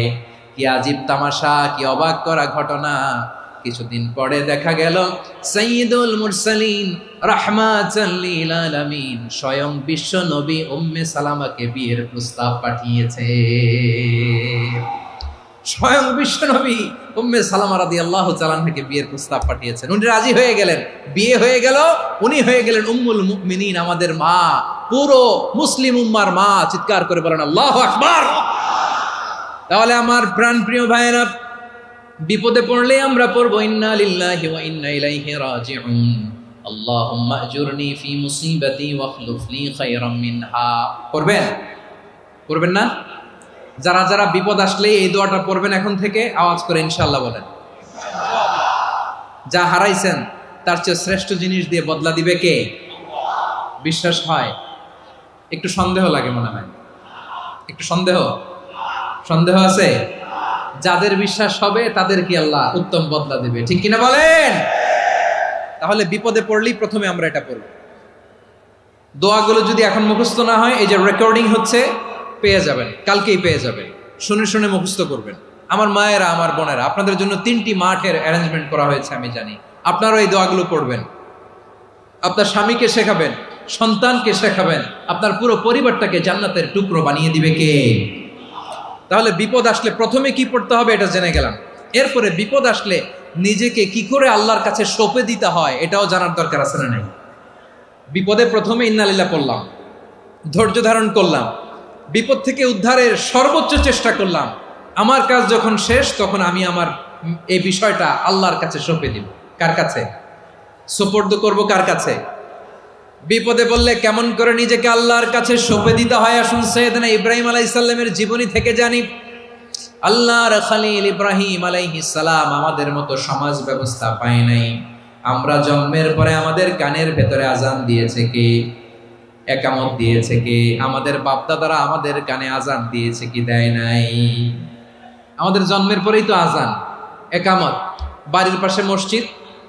কি আজীব তামাশা, কি অবাক করা ঘটনা। কিছুদিন পরে দেখা গেল সাইয়্যিদুল মুরসালিন রাহমাতাল লিল আলামিন স্বয়ং বিশ্ব নবী উম্মে সালামাকে বিয়ের প্রস্তাব পাঠিয়েছে। স্বয়ং বিশ্ব নবী উম্মে সালামা রাদিয়াল্লাহু তাআলা আনহাকে বিয়ের প্রস্তাব পাঠিয়েছেন। উনি রাজি হয়ে গেলেন, বিয়ে হয়ে গেল, উনি হয়ে গেলেন উম্মুল মুমিনিন, আমাদের মা, পুরো মুসলিম উম্মার মা। চিৎকার করে বলেন আল্লাহু আকবার। তাহলে আমার প্রাণ প্রিয় ভাইয়েরা, বিপদে পড়লে আমরা পড়বো ইন্না লিল্লাহি ওয়া ইন্না ইলাইহি রাজিউন আল্লাহুম্মা আজুরনি ফি মুসিবাতি ওয়া আখলুফ লি খায়রাম মিনহা। পড়বেন? পড়বেন না? যারা যারা বিপদ আসলে এই দোয়াটা পড়বেন এখন থেকে আওয়াজ করে ইনশাআল্লাহ বলেন। যা হারাইছেন তার চেয়ে শ্রেষ্ঠ জিনিস দিয়ে বদলা দিবে কে? বিশ্বাস হয়? একটু সন্দেহ লাগে মনে হয়, একটু সন্দেহ আছে? যাদের বিশ্বাস হবে তাদের কি আল্লাহ উত্তম বদলা দেবে, ঠিক কিনা বলেন? তাহলে বিপদে পড়লেই প্রথমে আমরা এটা পড়ব। দোয়াগুলো যদি এখন মুখস্থ না হয়, এই যে রেকর্ডিং হচ্ছে, পেয়ে যাবেন, কালকেই পেয়ে যাবেন। শুনে শুনে মুখস্থ করবেন। আমার মায়েরা, আমার বোনেরা, আপনাদের জন্য 3টি মাঠের অ্যারেঞ্জমেন্ট করা হয়েছে, আমি জানি। আপনারাও এই দোয়াগুলো পড়বেন, আপনার স্বামীকে শেখাবেন, সন্তানকে শেখাবেন, আপনার পুরো পরিবারটাকে জান্নাতের টুকরো বানিয়ে দিবে কে? তাহলে বিপদ আসলে প্রথমে কি পড়তে হবে এটা জেনে গেলাম। এরপরে বিপদ আসলে নিজেকে কি করে আল্লাহর কাছে সঁপে দিতে হয় এটাও জানার দরকার আছে না নাই? বিপদে প্রথমে ইন্না লিল্লাহ পড়লাম, ধৈর্য ধারণ করলাম, বিপদ থেকে উদ্ধারের সর্বোচ্চ চেষ্টা করলাম। আমার কাজ যখন শেষ তখন আমি আমার এই বিষয়টা আল্লাহর কাছে সঁপে দিব। কার কাছে সুপর্দ করব? কার কাছে? বিপদে বললে কেমন করে নিজেকে আল্লাহর কাছে সঁপে দিতে হয় আসুন সাইয়েদনা ইব্রাহিম আলাইহিস সালামের জীবনী থেকে জানি। আল্লাহর খলিল ইব্রাহিম আলাইহিস সালাম আমাদের মতো সমাজ ব্যবস্থা পায় নাই। আমরা জন্মের পরে আমাদের কানের ভেতরে আজান দিয়েছে কে? একামত দিয়েছে কে? আমাদের বাপদাদারা আমাদের কানে আজান দিয়েছে কি? দেয় নাই। আমাদের জন্মের পরেই তো আজান, একামত, বাড়ির পাশে মসজিদ,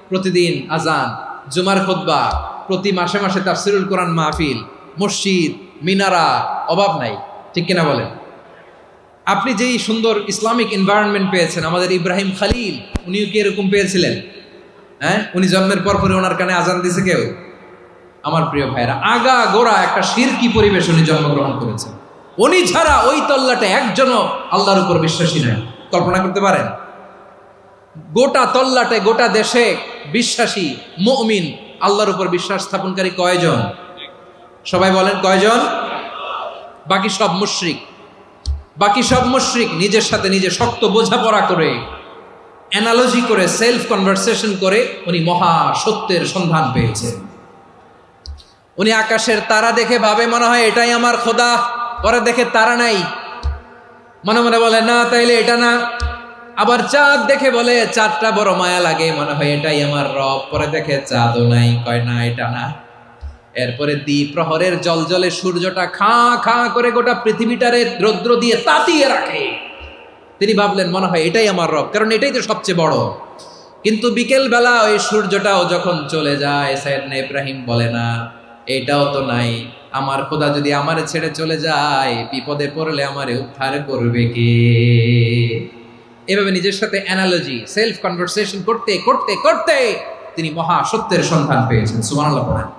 প্রতিদিন আজান, জুমার খুতবা, প্রতি মাসে মাসে তাফসিরুল কোরআন মাহফিল, মসজিদ, মিনারা, অভাব নাই, ঠিক কিনা বলেন? আপনি যেই সুন্দর ইসলামিক এনভায়রনমেন্ট পেয়েছেন, আমাদের ইব্রাহিম খলিল উনিও কি এরকম পেয়েছিলেন? হ্যাঁ, উনি জন্মের পর পরে ওনার কানে আজান দিয়েছে কেউ? আমার প্রিয় ভাইরা, আগা গোড়া একটা শিরকি পরিবেশ উনি জন্মগ্রহণ করেছেন। উনি ছাড়া ওই তল্লাটে একজনও আল্লাহর উপর বিশ্বাসী নাই। কল্পনা করতে পারেন? গোটা তল্লাটে, গোটা দেশে বিশ্বাসী মুমিন, আল্লাহর উপর বিশ্বাস স্থাপনকারী কয়জন? সবাই বলেন কয়জন? বাকি সব মুশরিক। বাকি সব মুশরিক নিজের সাথে নিজে শক্ত বোঝাপড়া করে, অ্যানালজি করে, সেলফ কনভারসেশন করে উনি মহা সত্যের সন্ধান পেয়েছেন। উনি আকাশের তারা দেখে ভাবে মনে হয় এটাই আমার খোদা, পরে দেখে তারা নাই, মনে মনে বলে না তাইলে এটা না। আবার চাঁদ দেখে বলে চাঁদটা বড় মায়া লাগে, মনে হয় এটাই আমার রব, পরে দেখে চাঁদও নাই, কয় না এটা না। এরপরে দ্বীপ প্রহরের জলজলে সূর্যটা খাঁ খাঁ করে গোটা পৃথিবীটারে রৌদ্র দিয়ে তাতিয়ে রাখে। তিনি ভাবলেন মনে হয় এটাই আমার রব, কারণ এটাই তো সবচেয়ে বড়। কিন্তু বিকেল বেলা ওই সূর্যটাও যখন চলে যায়, সাইয়েদনা ইব্রাহিম বলে না এটাও তো নাই, আমার খোদা যদি আমারে ছেড়ে চলে যায়, বিপদে পড়লে আমারে উদ্ধার করবে কে? এভাবে নিজের সাথে অ্যানালজি, সেলফ কনভারসেশন করতে করতে করতে তিনি মহা সত্যের সন্ধান পেয়েছেন। সুবহানাল্লাহ পড়েন।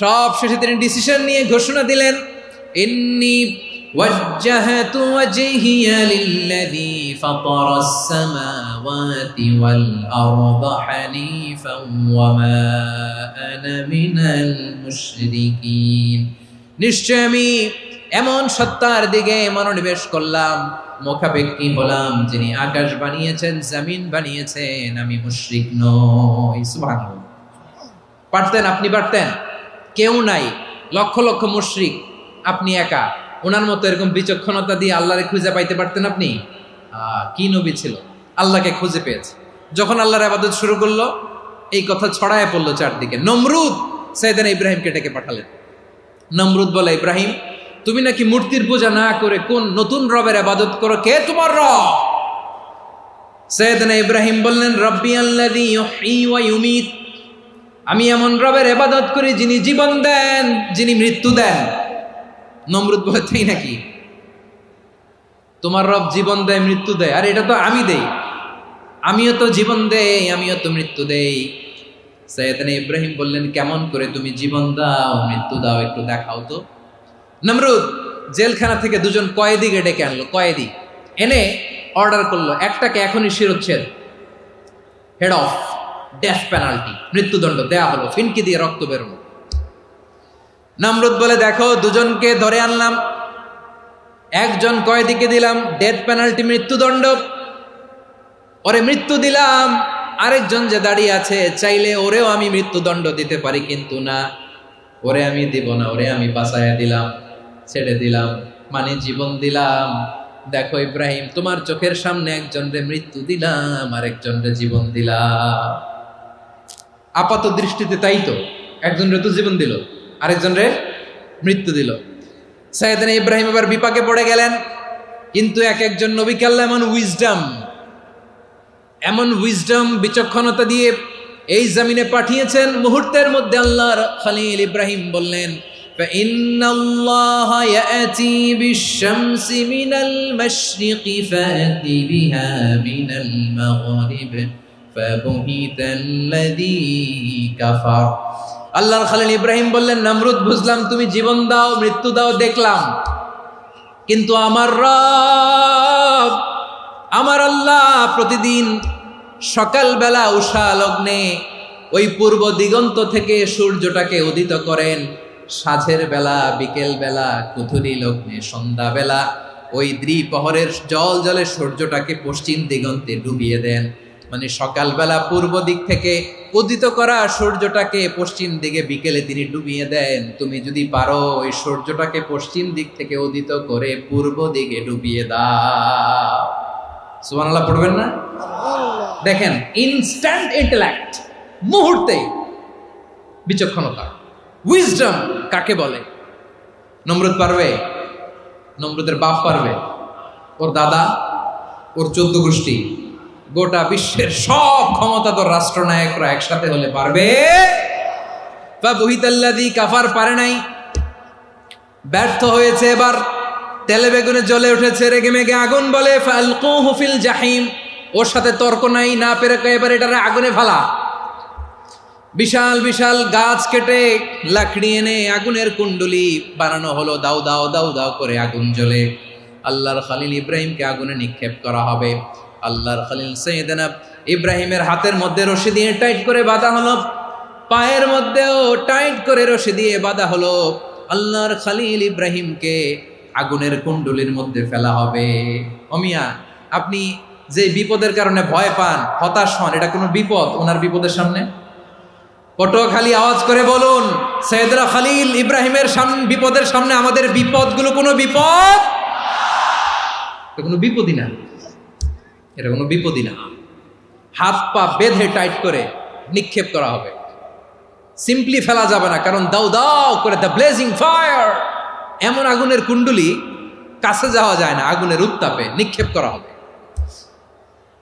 সব শেষে তিনি ডিসিশন নিয়ে ঘোষণা দিলেন, ইন্নী ওয়াজ্জাহাতু ওয়াজহিয়া লিল্লাযী ফাতারাস সামাওয়াতি ওয়াল আরদা হানিফান ওয়া মা আনা মিনাল মুশরিকিন। নিশ্চয় আমি এমন সত্তার দিকে মনোনিবেশ করলাম, মুখাপেক্ষী হলাম, যিনি আকাশ বানিয়েছেন, জমিন বানিয়েছেন, আমি মুশরিক নই। সুবহানাল্লাহ। পারতেন, আপনি পারতেন? কেউ নাই, লক্ষ লক্ষ মুশরিক, আপনি একা। ওনার মতো এরকম বিচক্ষণতা দিয়ে আল্লাহরে খুঁজে পাইতে পারতেন আপনি? কি নবী ছিল, আল্লাহকে খুঁজে পেয়েছে। যখন আল্লাহর ইবাদত শুরু করলো, এই কথা ছড়ায় পড়লো চারদিকে। নমরুদ সাইয়েদনা ইব্রাহিমকে ডেকে পাঠালেন। নমরুদ বলে, ইব্রাহিম, তুমি নাকি মূর্তির পূজা না করে কোন নতুন রবের ইবাদত করো, কে তোমার রব? সাইয়েদনা ইব্রাহিম বললেন, রব্বি আল্লাযী ইউহয়ী ওয়া ইউমীত, আমি এমন রবের ইবাদত করি যিনি জীবন দেন, যিনি মৃত্যু দেন। নমরুদ বলে, তাই নাকি? তোমার রব জীবন দেয়, মৃত্যু দেয়, আর এটা তো আমি দেই। আমিও তো জীবন দেই, আমিও তো মৃত্যু দেই। সাইয়েদনা ইব্রাহিম বললেন, কেমন করে তুমি জীবন দাও, মৃত্যু দাও, একটু দেখাও তো। নমরুদ জেলখানা থেকে দুজন কয়েদিকে ডেকে আনলো। কয়েদি এনে অর্ডার করলো, একটাকে এখনই শিরোচ্ছেদ, হেড অফ, ডেথ পেনাল্টি, মৃত্যুদণ্ড দেয়া হলো, ফিনকি দিয়ে রক্ত বেরোনো। নমরুদ বলে, দেখো, দুজনকে ধরে আনলাম, একজন কয়েদিকে দিলাম ডেথ পেনাল্টি, মৃত্যুদণ্ড, ওরে মৃত্যু দিলাম। আরেকজন যে দাঁড়িয়ে আছে, চাইলে ওরেও আমি মৃত্যুদণ্ড দিতে পারি, কিন্তু না, ওরে আমি দিব না, ওরে আমি বাঁচাইয়া দিলাম, ছেড়ে দিলাম, মানে জীবন দিলাম। দেখো ইব্রাহিম, তোমার চোখের সামনে একজনরে মৃত্যু দিলাম, আরেকজনরে জীবন দিলাম। আপাত দৃষ্টিতে তাই তো, একজনরে তো জীবন দিল, আরেকজনরে মৃত্যু দিল। সাইয়েদনা ইব্রাহিম এবার বিপাকে পড়ে গেলেন। কিন্তু এক একজন নবীকে আল্লাহ এমন উইজডম বিচক্ষণতা দিয়ে এই জমিনে পাঠিয়েছেন, মুহূর্তের মধ্যে আল্লাহর খলিল ইব্রাহিম বললেন, ফাইন্নাল্লাহা ইয়াতি বিশ-শামসি মিনাল মাশরিকি ফাতি বিহা মিনাল মাগরিব ফাবুহিতাল্লাযী কাফার। আল্লাহর খলিল ইব্রাহিম বললেন, নমরুদ, বুঝলাম তুমি জীবন দাও, মৃত্যু দাও, দেখলাম, কিন্তু আমার রব, আমার আল্লাহ প্রতিদিন সকালবেলা উষা লগ্নে ওই পূর্ব দিগন্ত থেকে সূর্যটাকে উদিত করেন, সাঁঝের বেলা, বিকেল বেলা, কুথুরি লগ্নে, সন্ধ্যাবেলা ওই দ্বিপ্রহরের জল জলে সূর্যটাকে পশ্চিম দিগন্তে ডুবিয়ে দেন। মানে সকালবেলা পূর্ব দিক থেকে উদিত করা সূর্যটাকে পশ্চিম দিকে বিকেলে তিনি ডুবিয়ে দেন। তুমি যদি পারো ওই সূর্যটাকে পশ্চিম দিক থেকে উদিত করে পূর্ব দিকে ডুবিয়ে দাও। সুবহানাল্লাহ পড়বেন না? দেখেন, ইনস্ট্যান্ট ইন্টেলেক্ট, মুহূর্তে বিচক্ষণতা, উইজডম কাকে বলে? নমরুদ পারবে? নমরুদের বাপ পারবে? ওর দাদা, ওর 14 গোষ্ঠী, গোটা বিশ্বের সব ক্ষমতাধর রাষ্ট্রনায়করা একসাথে হলে পারবে? ফাবুহিতাল্লাযী কাফার পারে নাই, ব্যর্থ হয়েছে। এবার তেলে বেগুনে জ্বলে উঠেছে, রেগে মেগে আগুন বলে, ফালকুহু ফিল জাহিম। ওর সাথে তর্ক নাই, না পেরে এবার এটারে আগুনে ফেলা। বিশাল বিশাল গাছ কেটে লাকড়ি এনে আগুনের কুণ্ডলি বানানো হলো, দাও দাও দাও দাও করে আগুন জ্বলে। আল্লাহর খলিল ইব্রাহিমকে আগুনে নিক্ষেপ করা হবে। আল্লাহর খলিল সাইয়েদনা ইব্রাহিমের হাতের মধ্যে রশি দিয়ে টাইট করে বাঁধা হলো, পায়ের মধ্যেও টাইট করে রশি দিয়ে বাঁধা হলো। আল্লাহর খলিল ইব্রাহিমকে আগুনের কুণ্ডলির মধ্যে ফেলা হবে। অমিয়া, আপনি যে বিপদের কারণে ভয় পান, হতাশ হন, এটা কোনো বিপদ ওনার বিপদের সামনে? পটুয়াখালী আওয়াজ করে বলুন, সাইয়েদনা খলিল ইব্রাহিমের বিপদের সামনে আমাদের বিপদগুলো কোনো বিপদ? এটা কোনো বিপদই না, এটা কোনো বিপদই না। হাত পা বেঁধে টাইট করে নিক্ষেপ করা হবে, সিম্পলি ফেলা যাবে না, কারণ দাও দাও করে দ্য ব্লেজিং ফায়ার, এমন আগুনের কুণ্ডলি, কাছে যাওয়া যায় না, আগুনের উত্তাপে নিক্ষেপ করা হবে।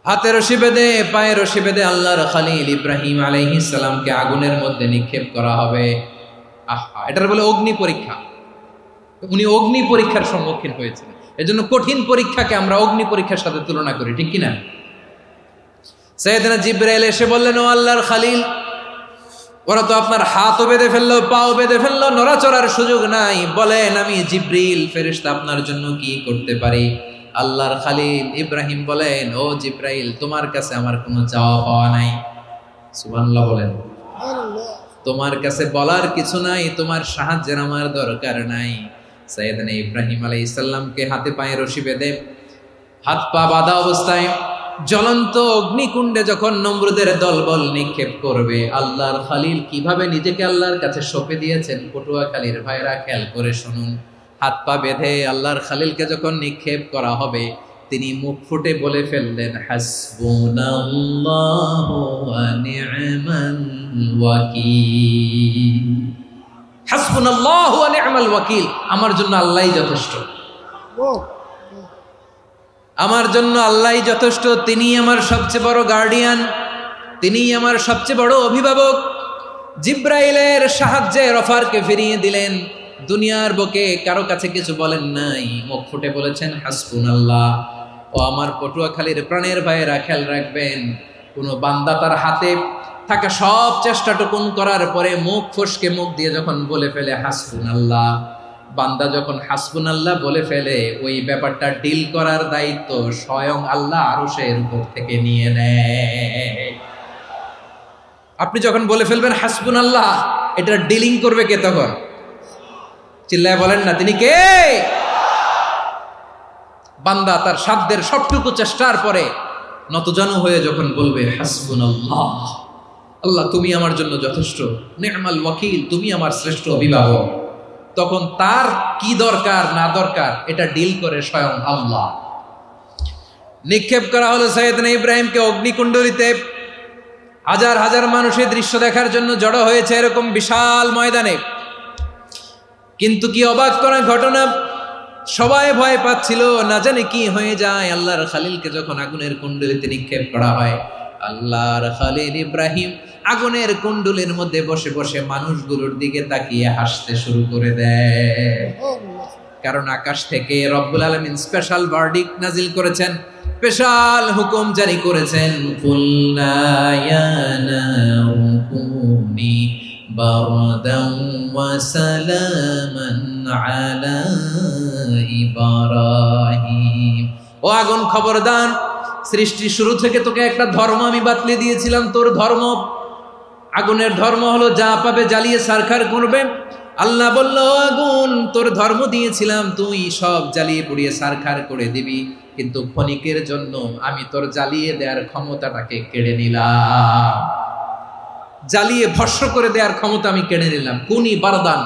হাতে রশি বেঁধে, পায়ে রশি বেঁধে আল্লাহর খলিল ইব্রাহিম আলাইহিস সালামকে আগুনের মধ্যে নিক্ষেপ করা হবে। আহা, এটার বলে অগ্নি পরীক্ষা। উনি অগ্নি পরীক্ষার সম্মুখীন হয়েছিলেন। এজন্য কঠিন পরীক্ষাকে আমরা অগ্নি পরীক্ষার সাথে তুলনা করি, ঠিক কিনা? সাইয়েদনা জিবরাইল এসে বললেন, ও আল্লাহর খলিল, ওরা তো আপনার হাতও বেঁধে ফেললো, পাও বেঁধে ফেললো, নড়াচড়ার সুযোগ নাই, বলেন আমি জিবরিল ফেরেশতা আপনার জন্য কি করতে পারি? আল্লাহর খলিল ইব্রাহিম বলেন, ও জিবরাইল, তোমার কাছে আমার কোনো চাওয়া পাওয়া নাই। সুবহানাল্লাহ বলেন। তোমার কাছে বলার কিছু নাই, তোমার সাহায্যের আমার দরকার নাই। সাইয়েদনা ইব্রাহিম আলাইহিস সালামকে হাতে পায়ে রশি বেঁধে হাত পা বাঁধা অবস্থায় জ্বলন্ত অগ্নিকুণ্ডে যখন নমরুদের দলবল নিক্ষেপ করবে, আল্লাহর খলিল কিভাবে নিজেকে আল্লাহর কাছে সঁপে দিয়েছেন পটুয়াখালীর ভাইরা খেয়াল করে শুনুন। হাত পা বেঁধে আল্লাহর খলিলকে যখন নিক্ষেপ করা হবে, তিনি মুখ ফুটে বলে ফেললেন, হাসবুনাল্লাহু ওয়া নি'মাল ওয়াকিল। হাসবুনাল্লাহু ওয়া নি'মাল ওয়াকিল, আমার জন্য আল্লাহই যথেষ্ট, আমার জন্য আল্লাহই যথেষ্ট। তিনি আমার সবচেয়ে বড় গার্ডিয়ান, তিনি আমার সবচেয়ে বড় অভিভাবক। জিব্রাইলের সাহায্যে অফারকে ফিরিয়ে দিলেন, দুনিয়ার বুকে কারো কাছে কিছু বলেন নাই, মুখ ফুটে বলেছেন হাসবুনাল্লাহ। ও আমার পটুয়াখালীর প্রাণের ভাইয়েরা, খেয়াল রাখবেন, কোনো বান্দা তার হাতে থাকা সব চেষ্টাটুকুন করার পরে মুখ ফসকে মুখ দিয়ে যখন বলে ফেলে হাসবুনাল্লাহ, বান্দা যখন হাসবুনাল্লাহ বলে ফেলে, ওই ব্যাপারটা ডিল করার দায়িত্ব স্বয়ং আল্লাহ আরশের উপর থেকে নিয়ে নেয়। আপনি যখন বলে ফেলবেন হাসবুনাল্লাহ, এটা ডিলিং করবে কে তখন? চিল্লায় বলেন না, তিনি কে? বান্দা তার সাধ্যের সবটুকু চেষ্টার পরে নতজানু হয়ে যখন বলবে হাসবুনাল্লাহ, আল্লাহ তুমি আমার জন্য যথেষ্ট, নি'মাল ওয়াকিল, তুমি আমার শ্রেষ্ঠ অভিভাবক, তখন তার কি দরকার না দরকার এটা ডিল করে স্বয়ং আল্লাহ। নিক্ষেপ করা হলো সাইয়েদনা ইব্রাহিমকে অগ্নিকুণ্ডলিতে। হাজার হাজার মানুষের দৃশ্য দেখার জন্য জড়ো হয়েছে এরকম বিশাল ময়দানে। কিন্তু কি অবাক করা ঘটনা, সবাই ভয় পাচ্ছিল, না জানে কি হয়ে যায়। আল্লাহর খলিলকে যখন আগুনের কুণ্ডলিতে নিক্ষেপ করা হয়, আল্লাহর খলিল ইব্রাহিম আগুনের কুণ্ডলের মধ্যে বসে বসে মানুষগুলোর দিকে তাকিয়ে হাসতে শুরু করে দেয়। কারণ আকাশ থেকে রব্বুল আলামিন স্পেশাল ভার্ডিক্ট নাজিল করেছেন, স্পেশাল হুকুম জারি করেছেন, কুলনা ইয়া নারু কুনি বারদান ওয়া সালামান আলা ইব্রাহিম। ও আগুন, খবরদার, সৃষ্টি শুরু থেকে তোকে একটা ধর্ম আমি বাতলে দিয়েছিলাম, তোর ধর্ম, আগুনের ধর্ম হলো যা পাবে জ্বালিয়ে সারখার করবে। আল্লাহ বলল, আগুন, তোর ধর্ম দিয়েছিলাম, তুই সব জ্বালিয়ে পুড়িয়ে সারখার করে দিবি, কিন্তু ক্ষণিকের জন্য আমি তোর জ্বালিয়ে দেওয়ার ক্ষমতাটাকে কেড়ে নিলাম, জ্বালিয়ে ভস্ম করে দেওয়ার ক্ষমতা আমি কেড়ে নিলাম। কুনি বারদান,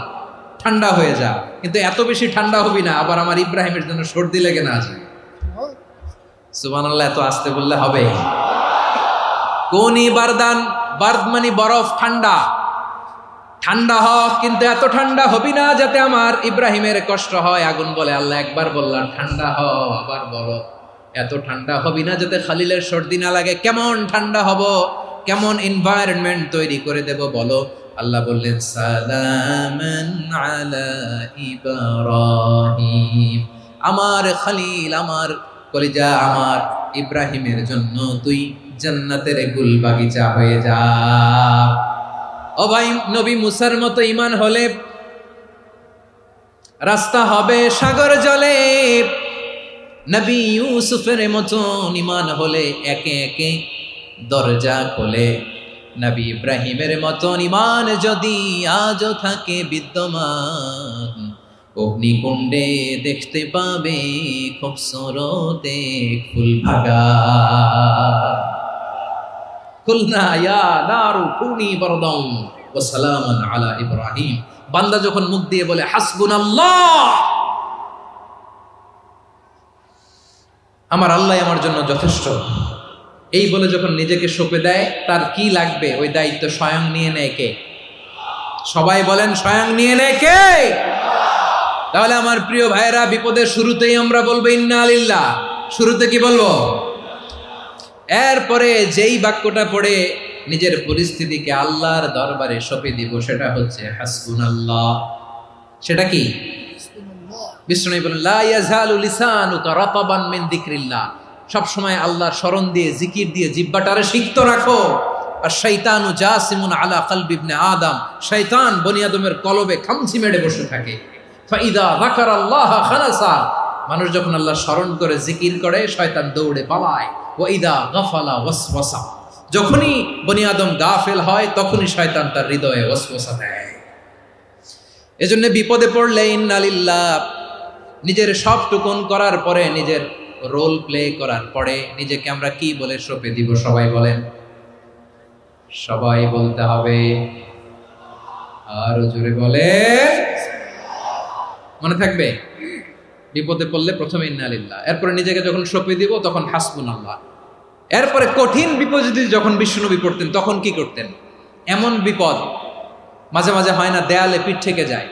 ঠান্ডা হয়ে যা, কিন্তু এত বেশি ঠান্ডা হবি না আবার আমার ইব্রাহিমের জন্য সর্দি লেগে না যায়। সুবহানাল্লাহ, এত আসতে বললে হবে? কুনি বারদান, বার্দ মানে বরফ, ঠান্ডা, ঠান্ডা হ, কিন্তু এত ঠান্ডা হবি না যাতে আমার ইব্রাহিমের কষ্ট হয়। আগুন বলে, আল্লাহ একবার বললাম ঠান্ডা হ, আবার বলো এত ঠান্ডা হবি না যাতে খালিলের সর্দি না লাগে। কেমন ঠান্ডা হব, কেমন এনভায়রনমেন্ট তৈরি করে দেব বলো? আল্লাহ বললেন, সালামান আলা ইব্রাহিম, আমার খলিল, আমার কলিজা, আমার ইব্রাহিমের জন্য তুই জান্নাতের গুল বাগিচা হয়ে যা। ও ভাই, নবী মুসার মতো ঈমান হলে রাস্তা হবে সাগর জলে, নবী ইউসুফের মতন ঈমান হলে একে একে দরজা খোলে। নবী ইব্রাহিমের মতন ঈমান যদি আজও থাকে বিদ্যমান, অগ্নিকুণ্ডে দেখতে পাবে খুবসুরত এক ফুল ভাগা। কুলনা ইয়া নারু কুনি বারদান ওয়া সালামান আলা ইব্রাহিম। বান্দা যখন মুখ দিয়ে বলে হাসবুনাল্লাহ, আমার আল্লাহ আমার জন্য যথেষ্ট, এই বলে যখন নিজেকে সঁপে দেয়, তার কি লাগবে ওই দায়িত্ব স্বয়ং নিয়ে নেয় কে? সবাই বলেন, স্বয়ং নিয়ে নেয় কে? তাহলে আমার প্রিয় ভাইয়েরা, বিপদের শুরুতেই আমরা বলবো ইন্না লিল্লাহ। শুরুতে কি বলবো? এরপরে যেই বাক্যটা পড়ে নিজের পরিস্থিতিকে আল্লাহর দরবারে সঁপে দিব, সেটা হচ্ছে হাসবুনাল্লাহ। সেটা কি? বিষ্ণু বলেন লা ইয়াজালু লিসানুকা রাতাবান মিন যিকরিল্লাহ, সব সময় আল্লাহর স্মরণ দিয়ে জিকির দিয়ে জিহ্বাটারে সিক্ত রাখো। আর শয়তানু জাসিমুন আলা কলবি ইবনে আদম, শয়তান বনি আদমের কলবে খামচি মেরে বসে থাকে। ফাইদা যাকারাল্লাহ খালাসা, মানুষ যখন আল্লাহর স্মরণ করে জিকির করে শয়তান দৌড়ে পালায়। ওয়া ইদা গাফালা ওয়াসওয়াসা, যখনই বনি আদম গাফেল হয় তখনই শয়তান তার হৃদয়ে ওয়াসওয়াসা দেয়। এজন্য বিপদে পড়লে ইন্না লিল্লাহ, নিজের সব টুকুন করার পরে, নিজের রোল প্লে করার পরে নিজেকে আমরা কি বলে সঁপে দিব? সবাই বলেন, সবাই বলতে হবে। আরো জোরে বলে, মনে থাকবে? বিপদে পড়লে প্রথমে ইন্না লিল্লাহ, এরপরে নিজেকে যখন সঁপে দিব তখন হাসবুনাল্লাহ। এরপরে কঠিন বিপদ যদি যখন বিশ্বনবী পড়তেন তখন কি করতেন? এমন বিপদ মাঝে মাঝে হয় না, দেয়ালে পিঠ থেকে যায়,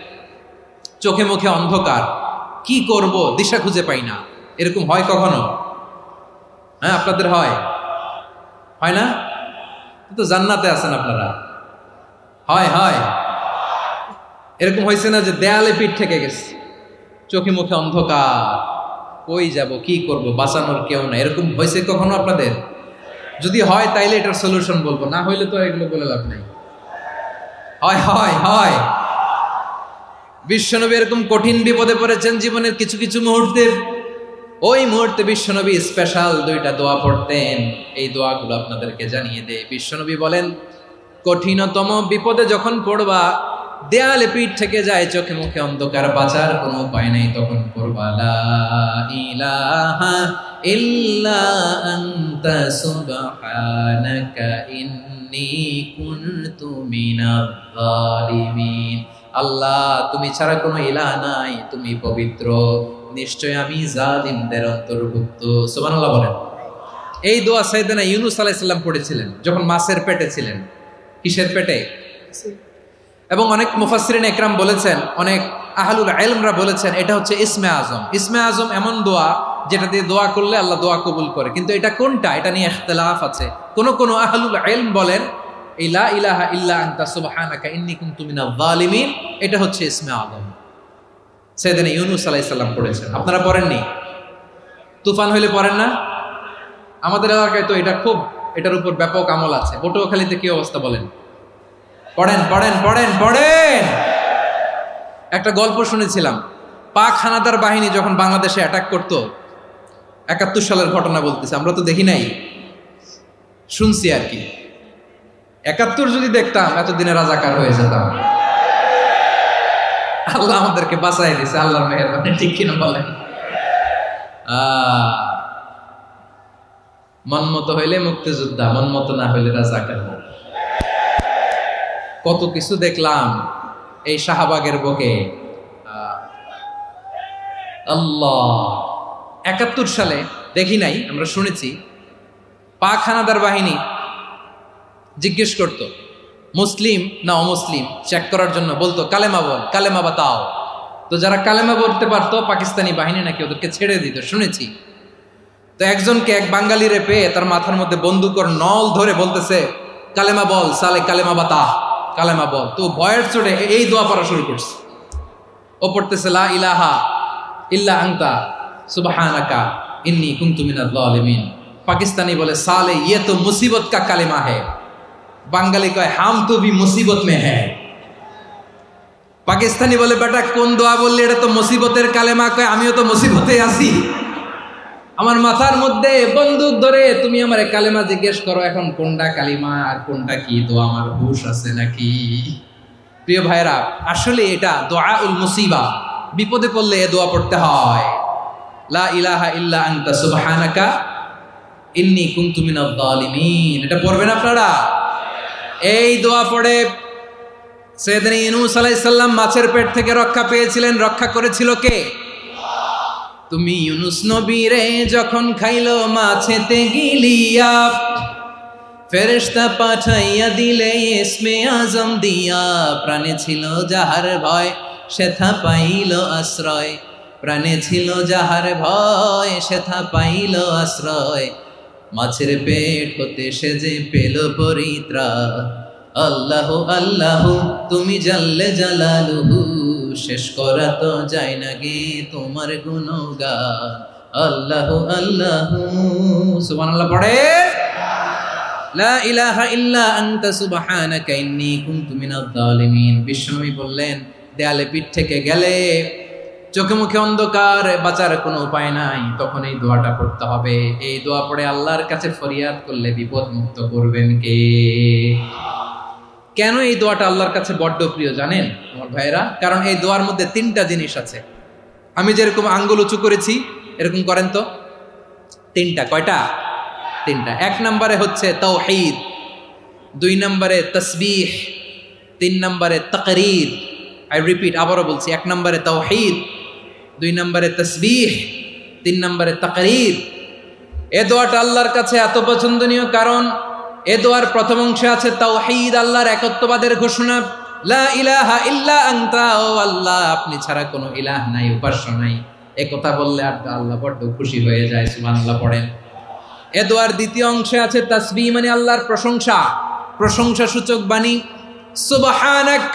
চোখে মুখে অন্ধকার, কি করব দিশা খুঁজে পাই না, এরকম হয় কখনো? হ্যাঁ, আপনাদের হয়? হয় না? তো জান্নাতে আছেন আপনারা। হয় হয় এরকম হয়েছে না যে দেয়ালে পিঠ থেকে গেছে, চোখে মুখে অন্ধকার, কই যাব, কি করব, বাঁচানোর কেউ না, এরকম হয়েছে কখনো আপনাদের? যদি হয় তাইলে এটার সলিউশন বলবো, না হইলে তো এগুলো বলে লাভ নাই। হয় হয় হয় বিশ্বনবী এরকম কঠিন বিপদে পড়েছেন জীবনের কিছু কিছু মুহূর্তে। ওই মুহূর্তে বিশ্বনবী স্পেশাল 2টা দোয়া পড়তেন। এই দোয়াগুলো আপনাদেরকে জানিয়ে দেয়। বিশ্বনবী বলেন, কঠিনতম বিপদে যখন পড়বা, দেয়ালে পিঠ থেকে যায়, চোখে মুখে অন্ধকার, বাঁচার কোনো উপায় নাই, তখন পড়বা লা ইলাহা ইল্লা আনতা সুবহানাকা ইন্নী কুনতু মিনাজ জালিমিন। আল্লাহ, তুমি ছাড়া কোনো ইলাহ নাই, তুমি পবিত্র, নিশ্চয় আমি জালিমদের অন্তর্ভুক্ত। সুবহানাল্লাহ বলেন। এই দোয়া সাইয়েদনা ইউনূস আলাইহিস সালাম পড়েছিলেন যখন মাছের পেটে ছিলেন। কিসের পেটে? এবং অনেক মুফাসসিরিন ইকরাম বলেছেন, অনেক আহলুল ইলমরা বলেছেন এটা হচ্ছে ইসমে আজম। ইসমে আজম এমন দোয়া যেটা দিয়ে দোয়া করলে আল্লাহ দোয়া কবুল করে, কিন্তু এটা কোনটা এটা নিয়ে ইখতিলাফ আছে। কোন কোন আহলুল ইলম বলেন লা ইলাহা ইল্লা আনতা সুবহানাকা ইন্নী কুনতু মিনাজ জালিমিন, এটা হচ্ছে ইসমে আজম। সাইয়েদনা ইউনূস আলাইহিস সালাম পড়েছেন। আপনারা পড়েননি? তুফান হইলে পড়েন না? আমাদের এলাকায় তো এটা খুব, এটার উপর ব্যাপক আমল আছে। পটুয়াখালীতে কি অবস্থা বলেন? পড়েন পড়েন পড়েন পড়েন। একটা গল্প শুনেছিলাম, পাক হানাদার বাহিনী যখন বাংলাদেশে অ্যাটাক করতো, 71 সালের ঘটনা বলতেছে, আমরা তো দেখি নাই, শুনছি আর কি। 71 যদি দেখতাম এতদিনে রাজাকার হয়ে যেতাম। আল্লাহ আমাদেরকে বাঁচাই দিছে, আল্লাহর মেহেরবানি, ঠিক কিনা বলেন? মন মতো হইলে মুক্তিযোদ্ধা, মন মতো না হইলে রাজাকার। কত কিছু দেখলাম এই শাহবাগের বুকে। আল্লাহ, 71 সালে দেখি নাই, আমরা শুনেছি পাক হানাদার বাহিনী জিজ্ঞেস করত মুসলিম না অমুসলিম চেক করার জন্য, বলতো কালেমা বল, কালেমা বাতাও। তো যারা কালেমা বলতে পারতো পাকিস্তানি বাহিনী নাকি ওদেরকে ছেড়ে দিত, শুনেছি। তো একজনকে, এক বাঙালিরে পেয়ে তার মাথার মধ্যে বন্দুকর নল ধরে বলতেছে কালেমা বল সালে, কালেমা বাতা, কালেমা বল। তো ভয়ের চোটে এই দোয়া পড়া শুরু করছে। ও পড়তেছে লা ইলাহা ইল্লা আনতা সুবহানাকা ইন্নী কুনতু মিনাজ জালিমিন। পাকিস্তানি বলে সালে ইয়ে তো মুসিবত কা কালেমা है। বাঙালি কয় হাম তো ভি মুসিবত মে হ্যায়। পাকিস্তানি বলে বেটা কোন দোয়া বললি, এটা তো মুসিবতের কালেমা। কয় আমিও তো মুসিবতে আছি, আমার মাথার মধ্যে বন্দুক ধরে তুমি আমার কালেমা জিজ্ঞেস করো, এখন কোনটা কালিমা আর কোনটা কি, তো আমার হুশ আছে নাকি? প্রিয় ভাইরা, আসলে এটা দুআউল মুসিবা, বিপদে পড়লে এ দোয়া পড়তে হয়। লা ইলাহা ইল্লা আনতা সুবহানাকা ইন্নী কুনতু মিনাজ জালিমিন, এটা পড়বেন আপনারা। এই দোয়া পড়ে সাইয়েদনা ইউনূস আলাইহিস সালাম মাছের পেট থেকে রক্ষা পেয়েছিলেন। রক্ষা করেছিল কে? তুমি ইউনূস নবীরে যখন খাইলো মাছেতে গিলিয়া, ফেরেশতা পাঠাইয়া দিলে ইসমে আজম দিয়া। প্রাণে ছিল যাহার ভয় সেথা পাইল আশ্রয়, প্রাণে ছিল যাহার ভয় সেথা পাইল আশ্রয়। মাছের পেট হতে সে যে পেল পরিত্রাণ। আল্লাহু আল্লাহু তুমি জাল্লে জালালুহু, শেষ করা তো যায় না গে তোমার গুণগান আল্লাহ আল্লাহ সুবহানাল্লাহ পড়ে লা ইলাহা ইল্লা আনতা সুবহানাকা ইন্নী কুনতু মিনাজ জালিমিন। বিশ্বনবী বললেন দেয়ালে পিঠ থেকে গেলে চোখে মুখে অন্ধকার বাঁচার কোনো উপায় নাই, তখন এই দোয়াটা পড়তে হবে। এই দোয়া পড়ে আল্লাহর কাছে ফরিয়াদ করলে বিপদ মুক্ত করবেন কে? কেন এই দোয়াটা আল্লাহর কাছে বড্ড প্রিয় জানেন আমার ভাইয়েরা? কারণ এই দোয়ার মধ্যে তিনটা জিনিস আছে। আমি যেরকম আঙ্গুল উঁচু করেছি এরকম করেন তো। তিনটা। কয়টা? তিনটা। এক নম্বরে হচ্ছে তাওহীদ, দুই নম্বরে তাসবিহ, তিন নম্বরে তাকরীর। আই রিপিট, আবারও বলছি, এক নম্বরে তাওহীদ, দুই নম্বরে তাসবিহ, তিন নম্বরে তাকরীর। এ দোয়াটা আল্লাহর কাছে এত পছন্দনীয় কারণ এ দোয়ার প্রথম অংশে আছে তাওহীদ, আল্লাহর একত্ববাদের ঘোষণা। লা ইলাহা ইল্লা আনতা, ও আল্লাহ আপনি ছাড়া কোনো ইলাহ নাই, উপাস্য নাই। এ কথা বললে আর আল্লাহ বড্ড খুশি হয়ে যায়। সুবহানাল্লাহ পড়েন। এ দোয়ার দ্বিতীয় অংশে আছে তাসবিহ, মানে আল্লাহর প্রশংসা, প্রশংসা সূচক বাণী। সুবহানাক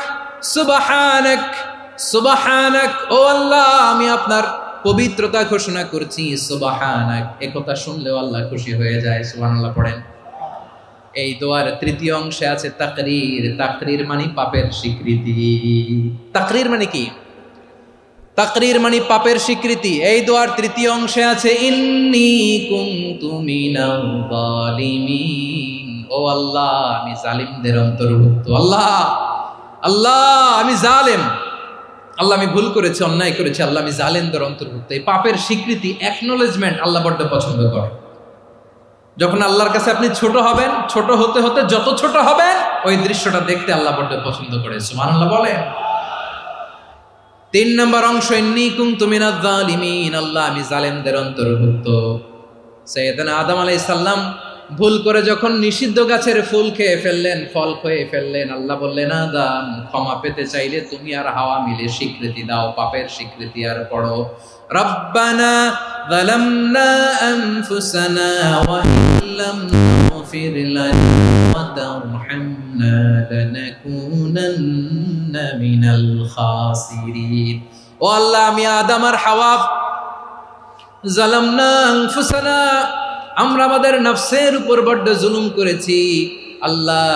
সুবহানাক সুবহানাক, ও আল্লাহ আমি আপনার পবিত্রতা ঘোষণা করছি। সুবহানাক, এ কথা শুনলেও আল্লাহ খুশি হয়ে যায়। সুবহানাল্লাহ পড়েন। এই দোয়ার তৃতীয় অংশে আছে তাকরীর। তাকরীর মানে পাপের স্বীকৃতি। তাকরীর মানে কি? তাকরীর মানে পাপের স্বীকৃতি। এই দোয়ার তৃতীয় অংশে আছে ইন্নী কুনতু মিনাল জালিমিন, ও আল্লাহ আমি জালিমদের অন্তর্ভুক্ত। আল্লাহ আল্লাহ আমি জালেম, আল্লাহ আমি ভুল করেছি, অন্যায় করেছি, আল্লাহ আমি জালেমদের অন্তর্ভুক্ত। এই পাপের স্বীকৃতি, অ্যাকনোলেজমেন্ট আল্লাহ বড্ড পছন্দ করে। যখন আল্লাহর কাছে আপনি ছোট হবেন, ছোট হতে হতে যত ছোট হবেন ওই দৃশ্যটা দেখতে আল্লাহ বড্ড পছন্দ করে। সুবহানাল্লাহ বলেন। তিন নম্বর অংশ ইন্নী কুনতু মিনাজ জালিমিন, আল্লাহ আমি জালেমদের অন্তর্ভুক্ত। সাইয়েদনা আদম আলাইহিস সালাম ভুল করে যখন নিষিদ্ধ গাছের ফুল খেয়ে ফেললেন, ফল খেয়ে ফেললেন, আল্লাহ বললেন আদম ক্ষমা পেতে চাইলে তুমি আর হাওয়া মিলে স্বীকৃতি দাও, পাপের স্বীকৃতি আর পড়ো রব্বানা যালামনা আনফুসানা ওয়া ইল্লাম তাগফির লানা ওয়া তারহামনা লানাকুনান্না মিনাল খাসিরিন। ও আল্লাহ আমি আদম আর হাওয়া যালামনা আনফুসানা, আমরা আমাদের নফসের উপর বড্ড জুলুম করেছি। আল্লাহ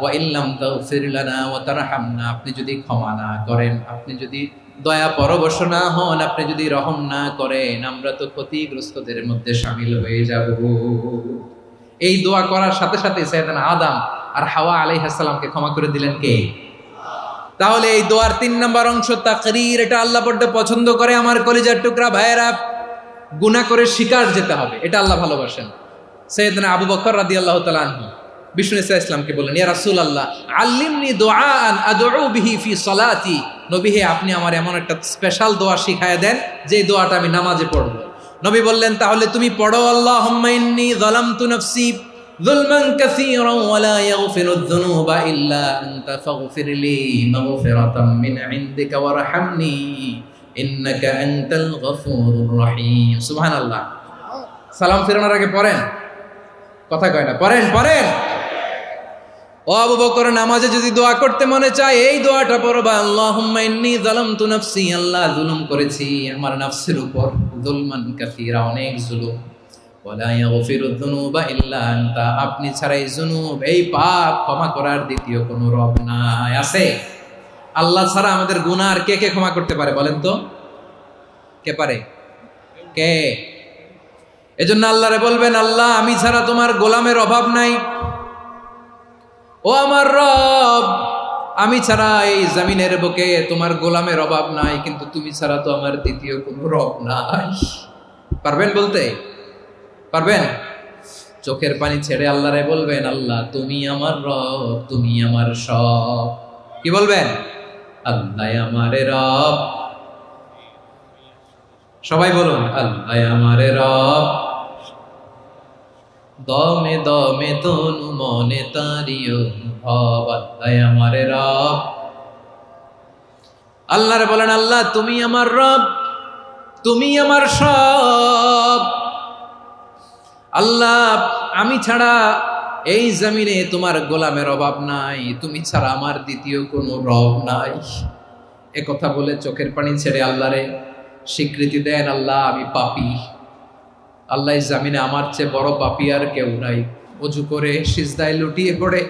ওয়া ইল্লাম তাগফির লানা ওয়া তারহামনা, আপনি যদি ক্ষমা না করেন, আপনি যদি দয়া পরবশ না হন, আপনি যদি রহম না করেন, আমরা তো ক্ষতিগ্রস্তদের মধ্যে শামিল হয়ে যাব। এই দোয়া করার সাথে সাথে সাইয়েদনা আদম আর হাওয়া আলাইহিস সালামকে ক্ষমা করে দিলেন কে? তাহলে এই দোয়ার তিন নম্বর অংশ তাকরীর, এটা আল্লাহ বড্ড পছন্দ করে। আমার কলিজার টুকরা ভাইয়েরা, গুনাহ করে শিকার যেতে হবে, এটা আল্লাহ ভালোবাসেন। সাইয়েদনা আবু বকর রাদিয়াল্লাহু তাআলা আনহু বিষ্ণু ইসলামকে বললেন, ইয়া রাসূলুল্লাহ আল্লিমনি দুআআন আদউ বিহি ফি সলাতি, নবী হে আপনি আমার এমন একটা স্পেশাল দোয়া শিখায়া দেন যে দোয়াটা আমি নামাজে পড়ব। নবী বললেন তাহলে তুমি পড়ো আল্লাহুম্মা ইন্নী যালামতু নাফসি যুলমান কাসীরান ওয়া লা ইয়াগফিরুয যুনুবা ইল্লা আনতা ফাগফিরলি মাগফিরাতাম মিন ইনদিকা ওয়ারহামনি ইন্নাকা আনতাল গফুরুর রহিম। সুবহানাল্লাহ। সালাম ফিরানোর আগে পড়েন, কথা কয় না, পড়েন পড়েন। ও আবু বকর, নামাজে যদি দোয়া করতে মনে চায় এই দোয়াটা পড়বা, আল্লাহুম্মা ইন্নী যালামতু নাফসি, আল্লাহ জুলুম করেছি আমার নফসের উপর, যুলমান কাসীরা, অনেক জুলুম, ওয়া লা ইয়াগফিরুয যুনুবা ইল্লা আনতা, আপনি ছাড়া এই জুনুব, এই পাপ ক্ষমা করার দ্বিতীয় কোনো রব নাই। আছে? আল্লাহ ছাড়া আমাদের গুনাহ আর কে কে ক্ষমা করতে পারে বলেন তো? কে পারে? কে? এজন্য আল্লাহরে বলবেন, আল্লাহ আমি ছাড়া তোমার গোলামের অভাব নাই, ও আমার রব আমি ছাড়া এই জমিনের বুকে তোমার গোলামের অভাব নাই, কিন্তু তুমি ছাড়া তো আমার দ্বিতীয় কোনো রব নাই। পারবেন বলতে? পারবেন? চোখের পানি ছেড়ে আল্লাহরে বলবেন, আল্লাহ তুমি আমার রব, তুমি আমার সব। কি বলবেন? আল্লাহ আমারে রব। সবাই বলুন, আল্লাহ আমারে রব, দমে দমে তনু মনে তারি অনুভব, আল্লাহ আমারে রব। আল্লাহরে বলেন, আল্লাহ তুমি আমার রব, তুমি আমার সব। আল্লাহ আমি ছাড়া এই জমিনে তোমার গোলামের অভাব নাই, তুমি ছাড়া আমার দ্বিতীয় কোনো রব নাই। একথা বলে চোখের পানি ছেড়ে আল্লাহরে স্বীকৃতি দেন, আল্লাহ আমি পাপী, আল্লাহ জামিনে আমার চেয়ে বড় পাপী আর কেউ নাই। অজু করে সিজদায় লুটিয়ে পড়ে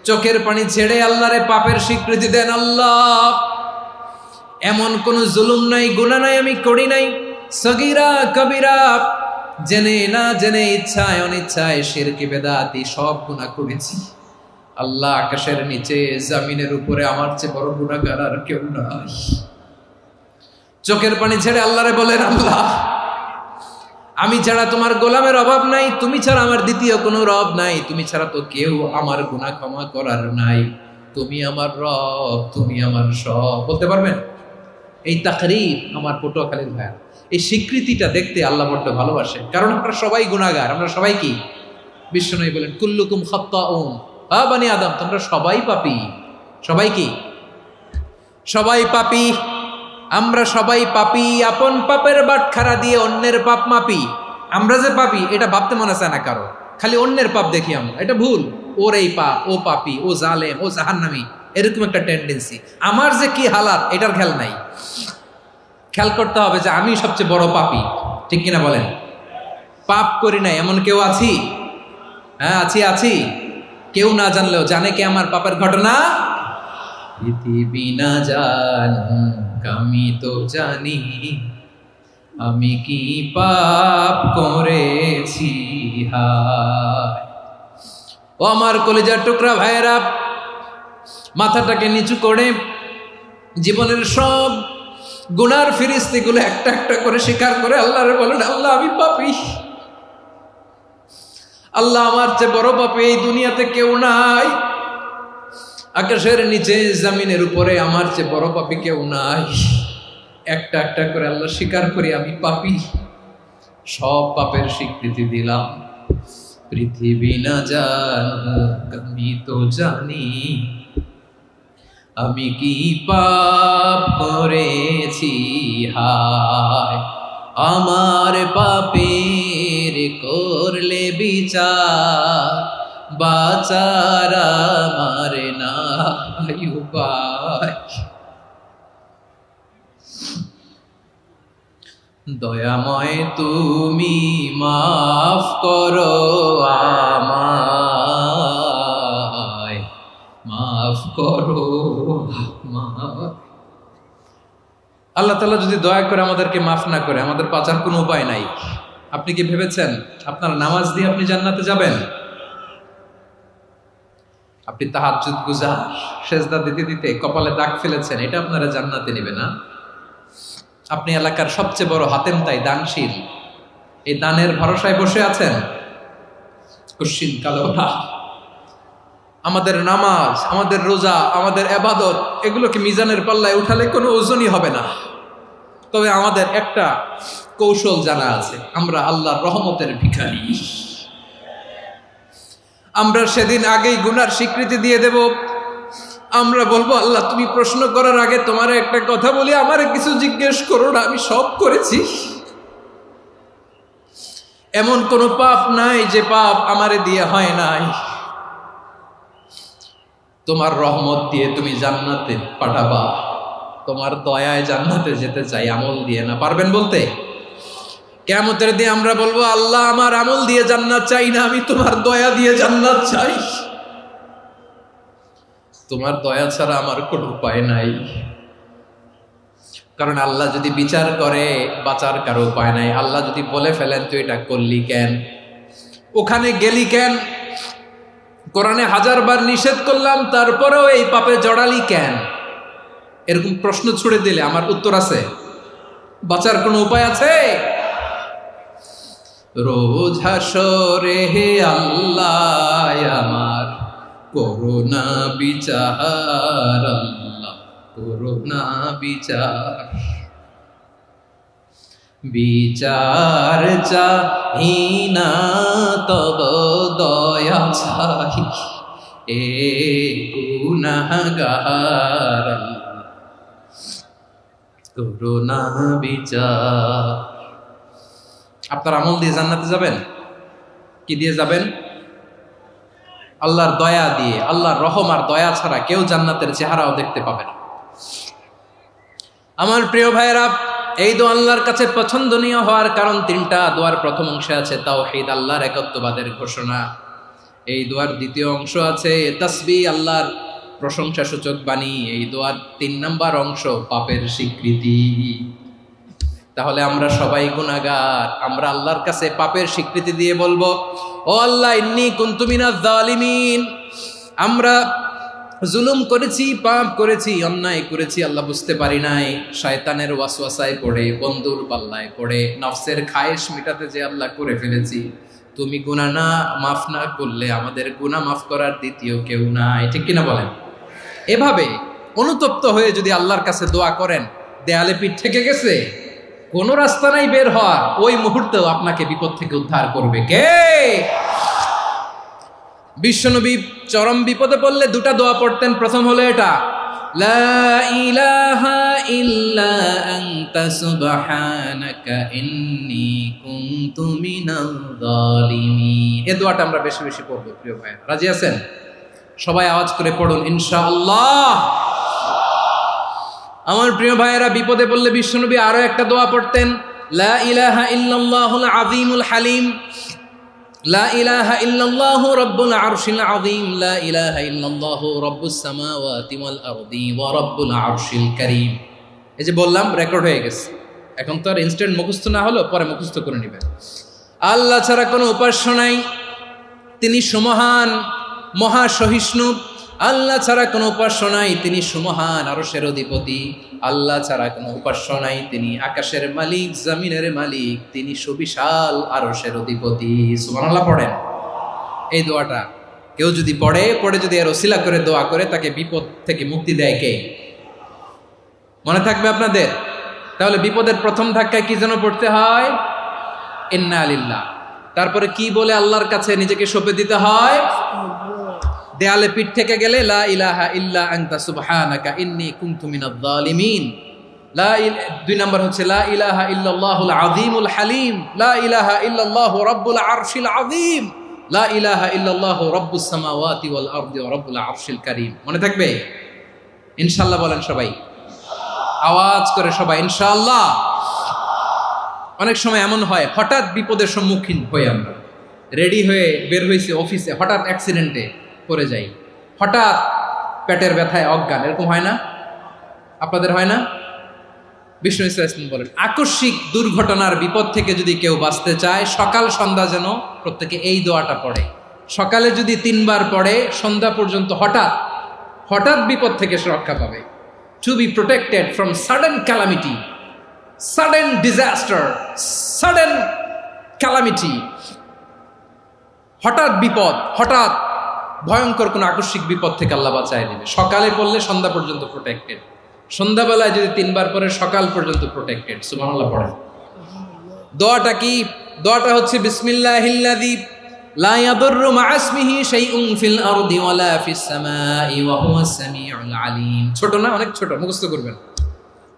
চোখের পানি ছেড়ে আল্লাহরে পাপের স্বীকৃতি দেন, আল্লাহ এমন কোন জুলুম নাই, গুনাহ নাই আমি করি নাই, সগীরা কবিরা, জেনে না জেনে, ইচ্ছায় অনিচ্ছায়, শিরকি বেদাতি সব গুনাহ করেছি। আল্লাহ আকাশের নিচে জমিনের উপরে আমার চেয়ে বড় গুনাহগার আর কেউ নাই। চোখের পানি ছেড়ে আল্লাহরে বলেন, আল্লাহ আমি ছাড়া তোমার গোলামের অভাব নাই, তুমি ছাড়া আমার দ্বিতীয় কোনো রব নাই, তুমি ছাড়া তো কেউ আমার গুনাহ ক্ষমা করার নাই, তুমি আমার রব, তুমি আমার সব। বলতে পারবেন? এই তাকরীর আমার পটুয়াখালীর ভাইয়া, এই স্বীকৃতিটা দেখতে আল্লাহ বড্ড ভালোবাসে, কারণ আমরা সবাই গুনাহগার, আমরা সবাই কি? বিশ্বনবী বলেন কুল্লুকুম খাত্তাউন, বানি আদম তোমরা সবাই পাপী। সবাই কি? সবাই পাপী। আমরা সবাই পাপী, আপন পাপের বাটখারা দিয়ে অন্যের পাপ মাপি। আমরা যে পাপী এটা ভাবতে মনে চায় না কারো, খালি অন্যের পাপ দেখি আমরা, এটা ভুল। ওর এই পাপ, ও পাপী, ও জালেম, ও জাহান্নামী, এরকম একটা টেন্ডেন্সি। আমার যে কি হালাত এটার খেয়াল নাই। খেয়াল করতে হবে যে আমি সবচেয়ে বড় পাপী, ঠিক কিনা বলেন? পাপ করি নাই এমন কেউ আছি? হ্যাঁ আছি। কেউ না জানলেও জানে কে আমার পাপের ঘটনা? পৃথিবী না জানুক আমি তো জানি, আমি কি পাপ করেছি হায়। ও আমার কলিজার টুকরা ভাইয়েরা, মাথাটাকে নিচু করে জীবনের সব গুনার ফিরিস্তিগুলো একটা একটা করে স্বীকার করে আল্লাহরে বলেন, আল্লাহ আমি পাপী, আল্লাহ আমার চেয়ে বড় পাপী এই দুনিয়াতে কেউ নাই, আকাশের নিচে জমিনের উপরে আমার চেয়ে বড় পাপী কেউ নাই। একটা একটা করে আল্লাহ স্বীকার করি আমি পাপী, সব পাপের স্বীকৃতি দিলাম। পৃথিবী না জানুক আমি তো জানি, আমি কি পাপ করেছি হায়। আমার পাপের করলে বিচার, বাঁচার আমার নাই উপায়। দয়াময় তুমি মাফ করো আমায়, মাফ করো আমায়। আল্লাহ তাআলা যদি দয়া করে আমাদেরকে মাফ না করে, আমাদের বাঁচার কোনো উপায় নাই। আপনি কি ভেবেছেন আপনার নামাজ দিয়ে আপনি জান্নাতে যাবেন? আপনি তাহাজ্জুদ গুজার, সেজদা দিতে দিতে কপালে দাগ ফেলেছেন, এটা আপনারা জান্নাতে নেবে না? আপনি এলাকার সবচেয়ে বড় হাতেম তাই দানশীল, এই দানের ভরসায় বসে আছেন, কুশ্চিন কালো না। আমাদের নামাজ, আমাদের রোজা, আমাদের ইবাদত, এগুলোকে মিজানের পাল্লায় উঠালে কোনো ওজনই হবে না। তবে আমাদের একটা কৌশল জানা আছে, আমরা আল্লাহর রহমতের ভিখারি। আমরা সেদিন আগেই গুনার স্বীকৃতি দিয়ে দেব। আমরা বলবো, আল্লাহ তুমি প্রশ্ন করার আগে তোমার একটা কথা বলি, আমারে কিছু জিজ্ঞেস করো না, আমি সব করেছি। এমন কোন পাপ নাই যে পাপ আমারে দিয়ে হয় নাই। তোমার রহমত দিয়ে তুমি জান্নাতে পাঠাবা, তোমার দয়ায় জান্নাতে যেতে চাই, আমল দিয়ে না। পারবেন বলতে? কিয়ামতের দিন আমরা বলবো, আল্লাহ আমার আমল দিয়ে জান্নাত চাই না, আমি তোমার দয়া দিয়ে জান্নাত চাই। তোমার দয়া ছাড়া আমার কোনো উপায় নাই। কারণ আল্লাহ যদি বিচার করে, বাঁচার কারো উপায় নাই। আল্লাহ যদি বলে ফেলেন তুই এটা করলি কেন, ওখানে গেলি কেন, কোরআনে 1000 বার নিষেধ করলাম তারপরেও এই পাপে জড়ালি কেন, এরকম প্রশ্ন ছুড়ে দিলে আমার উত্তর আছে? বাঁচার কোনো উপায় আছে? রোজ হাসরে হে আল্লাহ আমার করুণা বিচার, আল্লাহ করুণা বিচার। বিচার চাহি না তব দয়া চাহি, এ গুনাহগার করুণা বিচার। আপনার আমল দিয়ে জান্নাতে যাবেন? কি দিয়ে যাবেন? আল্লাহর দয়া দিয়ে। আল্লাহর রহম আর দয়া ছাড়া কেউ জান্নাতের চেহারাও দেখতে পাবে না। আমার প্রিয় ভাইয়েরা, এই দোয়া আল্লাহর কাছে পছন্দনীয় হওয়ার কারণ তিনটা। দোয়ার প্রথম অংশে আছে তাওহীদ, আল্লাহর একত্ববাদের ঘোষণা। এই দোয়ার দ্বিতীয় অংশ আছে তাসবিহ, আল্লাহর প্রশংসা সূচক বাণী। এই দোয়ার 3 নাম্বার অংশ পাপের স্বীকৃতি। তাহলে আমরা সবাই গুনাহগার, আমরা আল্লাহর কাছে পাপের স্বীকৃতি দিয়ে বলবো, ও আল্লাহ, ইন্নী কুনতু মিনাজ জালিমিন, আমরা জুলুম করেছি, পাপ করেছি, অন্যায় করেছি, আল্লাহ বুঝতে পারি নাই, শয়তানের ওয়াসওয়াসায় পড়ে, বন্ধুর পাল্লায় পড়ে, নফসের খায়েশ মিটাতে যে আল্লাহ করে ফেলেছি। তুমি গুনাহ না মাফ না করলে আমাদের গুনাহ মাফ করার দ্বিতীয় কেউ নাই, ঠিক কিনা বলেন? এভাবে অনুতপ্ত হয়ে যদি আল্লাহর কাছে দোয়া করেন, দেয়ালে পিঠ থেকে গেছে, কোনো রাস্তা নাই বের হওয়ার, ওই মুহূর্তেও আপনাকে বিপদ থেকে উদ্ধার করবে কে? বিশ্বনবী চরম বিপদে পড়লে দুটা দোয়া পড়তেন। প্রথম হলো এটা, লা ইলাহা ইল্লা আনতা সুবহানাকা ইন্নী কুনতু মিনাল জালিমিন। এই দোয়াটা আমরা বেশি বেশি পড়ব প্রিয় ভাই। রাজি আছেন? সবাই আওয়াজ করে পড়ুন ইনশাআল্লাহ। আমার প্রিয় ভাইয়েরা, বিপদে পড়লে বিশ্বনবী আরো একটা দোয়া পড়তেন, লা ইলাহা ইল্লাল্লাহুল আযীমুল হালিম, লা ইলাহা ইল্লাল্লাহু রাব্বুল আরশিল আযীম, লা ইলাহা ইল্লাল্লাহু রাব্বুস সামাওয়াতি ওয়াল আরদি ওয়া রাব্বুল আরশিল কারীম। এই যে বললাম, রেকর্ড হয়ে গেছে, এখন তো আর ইনস্ট্যান্ট মুখস্থ না হলো, পরে মুখস্থ করে নেবেন। আল্লাহ ছাড়া কোনো উপাস্য নাই, তিনি সুমহান, মহাসহিষ্ণু। আল্লাহ ছাড়া কোনো উপাস্য নাই, তিনি সুমহান, আরশের অধিপতি। আল্লাহ ছাড়া কোনো উপাস্য নাই, তিনি আকাশের মালিক, জমিনের মালিক, তিনি সুবিশাল, আরশের অধিপতি। সুবহানাল্লাহ পড়েন। এই দোয়াটা কেউ যদি পড়ে যদি এর ওসিলা করে দোয়া করে, তাকে বিপদ থেকে মুক্তি দেয় কে? মনে থাকবে আপনাদের? তাহলে বিপদের প্রথম ধাক্কায় কি যেন পড়তে হয়? ইন্না লিল্লাহ। তারপরে কি বলে আল্লাহর কাছে নিজেকে সঁপে দিতে হয়? দেয়ালে পিঠ থেকে গেলে লা ইলাহা ইল্লা আনতা সুবহানাকা ইন্নী কুনতু মিনাজ জালিমিন। 2 নম্বর হচ্ছে লা ইলাহা ইল্লাল্লাহুল আযীমুল হালিম, লা ইলাহা ইল্লাল্লাহু রাব্বুল আরশিল আযীম, লা ইলাহা ইল্লাল্লাহু রাব্বুস সামাওয়াতি ওয়াল আরদি ওয়া রাব্বুল আরশিল কারীম। মনে থাকবে? ইনশাআল্লাহ বলেন সবাই, আওয়াজ করে সবাই ইনশাআল্লাহ। অনেক সময় এমন হয়, হঠাৎ বিপদের সম্মুখীন হই আমরা, রেডি হয়ে বের হয়েছে অফিসে, হঠাৎ অ্যাক্সিডেন্টে পড়ে যাই, হঠাৎ পেটের ব্যথায় অজ্ঞান, এরকম হয় না? আপনাদের হয় না? বিষ্ণু ইসলাম বলেন, আকস্মিক দুর্ঘটনার বিপদ থেকে যদি কেউ বাঁচতে চায়, সকাল সন্ধ্যা যেন প্রত্যেকে এই দোয়াটা পড়ে। সকালে যদি 3 বার পড়ে, সন্ধ্যা পর্যন্ত হঠাৎ বিপদ থেকে সে রক্ষা পাবে। To be protected from sudden calamity, sudden disaster, sudden calamity, হঠাৎ বিপদ, হঠাৎ ভয়ঙ্কর কোন আকস্মিক বিপদ থেকে আল্লাহ বাঁচায় দিবে। সকালে পড়লে সন্ধ্যা পর্যন্ত প্রোটেক্টেড, সন্ধ্যাবেলায় যদি 3 বার পরে সকাল পর্যন্ত প্রোটেক্টেড। সুবহানাল্লাহ পড়েন। দোয়াটা কি? দোয়াটা হচ্ছে বিসমিল্লাহিল্লাযী লা ইয়াদুররু মা ইসমিহি শাইউন ফিল আরদি ওয়ালা ফিস সামাই ওয়া হুয়াস সামিউল আলিম। ছোট না? অনেক ছোট, মুখস্থ করবেন।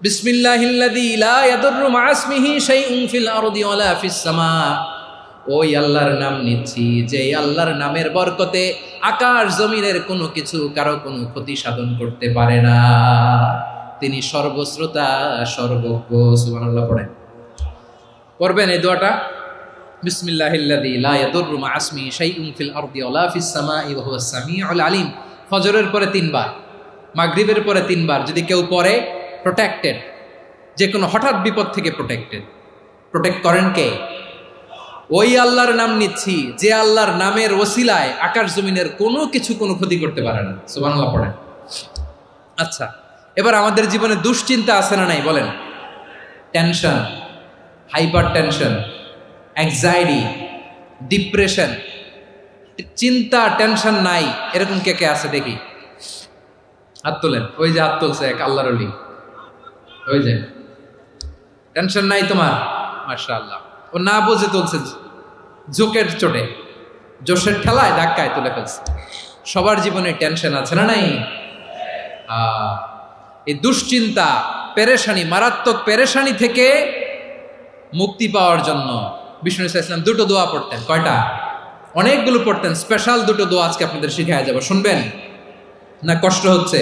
বিসমিল্লাহিল্লাযী লা ইয়াদুররু মা ইসমিহি শাইউন ফিল আরদি ওয়ালা ফিস সামা। ওই আল্লাহর নাম নিচ্ছি, যে আল্লাহর নামের বরকতে আকাশ জমিনের কোনো কিছু কারো কোনো ক্ষতি সাধন করতে পারে না। তিনি সর্বশ্রোতা, সর্বজ্ঞ। সুবহানাল্লাহ পড়েন। পড়বেন এই দোয়াটা, বিসমিল্লাহিল্লাযী লা ইয়াদুররু মা ইসমিহি শাইউন ফিল আরদি ওয়ালা ফিস সামাই ওয়া হুয়াস সামিউল আলিম। ফজরের পরে 3 বার, মাগরিবের পরে 3 বার যদি কেউ পড়ে, প্রোটেক্টেড, যে কোনো হঠাৎ বিপদ থেকে প্রোটেক্টেড। প্রোটেক্ট করেন কে? ওই আল্লাহর নাম নিচ্ছি, যে আল্লাহর নামের ওসিলায় আকাশ জমিনের কোনো কিছু কোনো ক্ষতি করতে পারে না। সুবহানাল্লাহ পড়েন। আচ্ছা, এবার আমাদের জীবনে দুশ্চিন্তা আছে না নাই বলেন? Tension, hyper tension, anxiety, depression, চিন্তা, টেনশন নাই, এরকম কে কে আছে দেখি? হাত তোলেন। ওই যে হাত তুলছে এক আল্লাহর ওলি, ওই যে। টেনশন নাই তোমার? মাশাআল্লাহ। ও না বুঝে তুলছে, জোকের চোটে, জোশের ঠেলায় ধাক্কায় তুলে ফেলছে। সবার জীবনে টেনশন আছে না নাই? এই দুশ্চিন্তা, পেরেশানি, মারাত্মক পেরেশানি থেকে মুক্তি পাওয়ার জন্য বিষ্ণু ইসলাম 2টো দোয়া পড়তেন। কয়টা? অনেকগুলো পড়তেন। স্পেশাল 2টো দোয়া আজকে আপনাদের শিখায় যাব, শুনবেন না? কষ্ট হচ্ছে?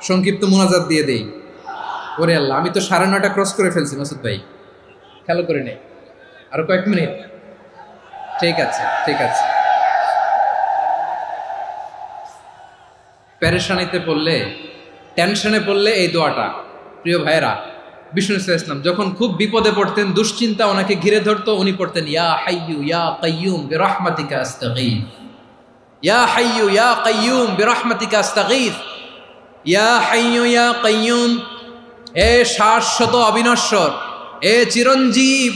সংক্ষিপ্ত মুনাজাত দিয়ে দেই। ওরে আল্লাহ, আমি তো 9:30 ক্রস করে ফেলছি মাসুদ ভাই, খেয়াল করে নেই, আরো কয়েক মিনিট। ঠিক আছে ঠিক আছে। পেরেশানিতে পড়লে, টেনশনে পড়লে এই দোয়াটা, প্রিয় ভাইয়েরা, বিষ্ণু ইসলাম যখন খুব বিপদে পড়তেন, দুশ্চিন্তা ওনাকে ঘিরে ধরতো, উনি পড়তেন ইয়া হাইয়ু ইয়া কাইয়ুম বিরহমাতিকা আস্তাগীথ, ইয়া হাইয়ু ইয়া কাইয়ুম বিরহমাতিকা আস্তাগীথ, ইয়া হাইয়ু ইয়া কাইয়ুম, এ শাশ্বত অবিনশ্বর, এ চিরঞ্জীব,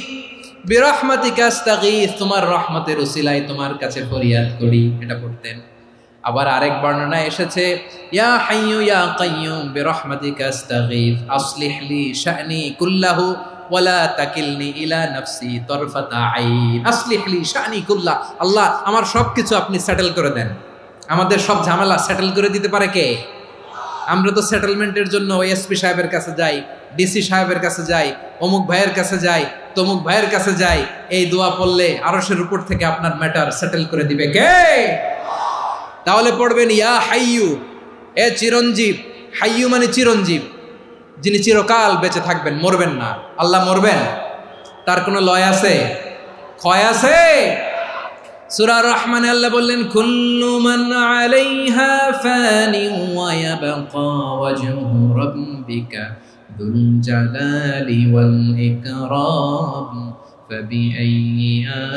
বিরহমাতিকা আস্তাগীথ, তোমার রহমতের উসিলায় তোমার কাছে ফরিয়াদ করি, এটা পড়তেন। আবার আরেক বর্ণনায় এসেছে ইয়া হাইয়ু ইয়া কাইয়ুম বিরহমাতিকা আস্তাগীথ আসলিহ লি শা'নি কুল্লাহু ওয়ালা তাকিলনি ইলা নাফসি তারফাতা আইন, আসলিহ লি শা'নি কুল্লাহ, আল্লাহ আমার সবকিছু আপনি সেটেল করে দেন, আমাদের সব ঝামেলা সেটেল করে দিতে পারে কে? আমরা তো সেটেলমেন্টের জন্য এসপি সাহেবের কাছে যাই, ডিসি সাহেবের কাছে যাই, অমুক ভাইয়ের কাছে যাই, তমুক ভাইয়ের কাছে যাই, এই দোয়া পড়লে আরশের উপর থেকে আপনার ম্যাটার সেটেল করে দিবে কে? তাহলে পড়বেন ইয়া হাইয়ু, এ চিরঞ্জীব, হাইয়ু মানে চিরঞ্জীব, যিনি চিরকাল বেঁচে থাকবেন, মরবেন না। আল্লাহ মরবেন? তার কোনো লয় আছে? ক্ষয় আছে? সূরা রহমানে আল্লাহ বললেন কুল্লু মান আলাইহা ফানি ওয়া ইয়াবকা ওয়াজহু রাব্বিকা যুল জালালি ওয়াল ইকরাম ফাবিআইয়ি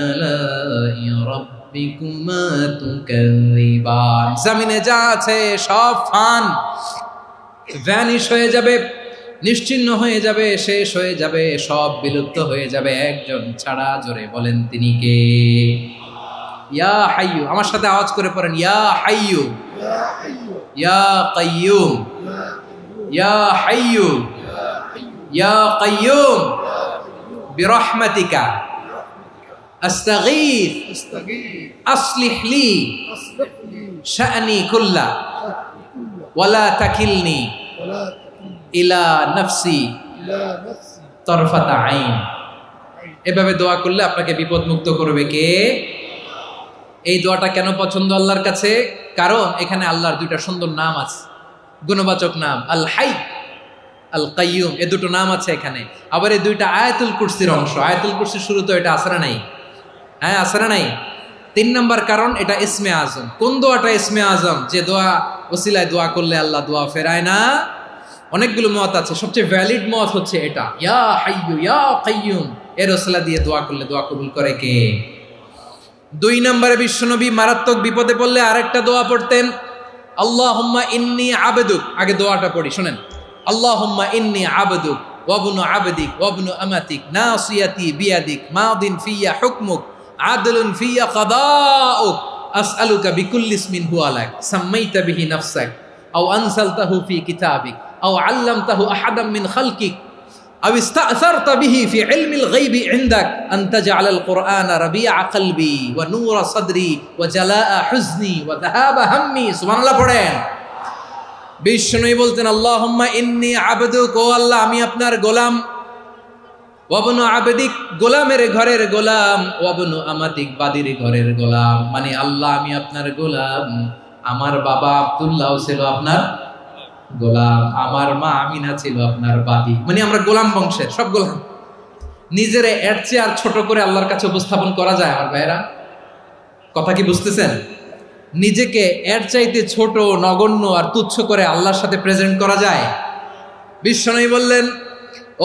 আলাই রাব্বিকুমা তুকাযিবান। জমিনে যা আছে সব ফান, ভ্যানিশ হয়ে যাবে, নিশ্চিহ্ন হয়ে যাবে, শেষ হয়ে যাবে, সব বিলুপ্ত হয়ে যাবে, একজন ছাড়া। জোরে বলেন তিনি কে? ইয়া হাইয়ু, আমার সাথে আওয়াজ করে পড়েন ইয়া হাইয়ু ইয়া কাইয়ুম ইয়া হাইয়ু ইয়া কাইয়ুম বিরহমাতিকা আস্তাগীথ আসলিহ লি শা'নি কুল্লা ওয়ালা তাকিলনি ইলা নাফসি তারফাতা আইন। এভাবে দোয়া করলে আপনাকে বিপদ মুক্ত করবে কে? এই দোয়াটা কেন পছন্দ আল্লাহর কাছে? কারণ এখানে আল্লাহর দুইটা সুন্দর নাম আছে, গুণবাচক নাম, আল হাই, আল কাইয়ুম, এই দুটো নাম আছে এখানে। আবার এই দুইটা আয়াতুল কুরসির অংশ। আয়াতুল কুরসির শুরু তো এটা আছে না নাই? হ্যাঁ আছে না নাই? 3 নম্বর কারণ, এটা ইসমে আজম। কোন দোয়াটা ইসমে আজম? যে দোয়া ওসিলায় দোয়া করলে আল্লাহ দোয়া ফেরায় না। অনেকগুলো মত আছে, সবচেয়ে ভ্যালিড মত হচ্ছে এটা, ইয়া হাইয়ু ইয়া কাইয়ুম, এর ওসিলা দিয়ে দোয়া করলে দোয়া কবুল করে কে? 2 নম্বরে বিশ্বনবী মারাত্মক বিপদে পড়লে আরেকটা দোয়া পড়তেন, আল্লাহুম্মা ইন্নী আবদুক। আগে দোয়াটা পড়ি, শুনেন। আল্লাহুম্মা ইন্নী আবদুক ওয়া ইবনু আবদিক ওয়া ইবনু আমাতিক নাসিয়াতি বিয়াদিক মাদিন ফিয়া হুকমুক আদলুন ফিয়া কাদাউক আসআলুকা বিকুল্লি ইসমিন হুয়া লাক সাম্মাইতা বিহি নাফসাক আও আনসালতাহু ফি কিতাবিক আও আল্লামতাহু আহাদাম মিন খালকিক أو استأثرت به في علم الغيب عندك أن تجعل القرآن ربيع قلبي ونور صدري وجلاء حزني وذهاب همي। سبحان الله পড়েন। বিষ্ণুই বলতেন আল্লাহুম্মা ইন্নী আবদুক, ও আল্লাহ আমি আপনার গোলাম, ওয়াবনু আবদিক, গোলামের ঘরের গোলাম, ওয়াবনু আমাতিক, বাদির ঘরের গোলাম। মানে আল্লাহ আমি আপনার গোলাম, আমার বাবা আব্দুল্লাহ ছিল আপনার গোলাম, আমার মা আমিনা ছিল আপনার বাদী। মানে আমরা গোলাম বংশের, সব গোলাম। নিজের এর চেয়ে আর ছোট করে আল্লাহর কাছে উপস্থাপন করা যায় আমার ভাইয়েরা? কথা কি বুঝতেছেন? নিজেকে এর চাইতে ছোট, নগণ্য আর তুচ্ছ করে আল্লাহর সাথে প্রেজেন্ট করা যায়? বিশ্বনবী বললেন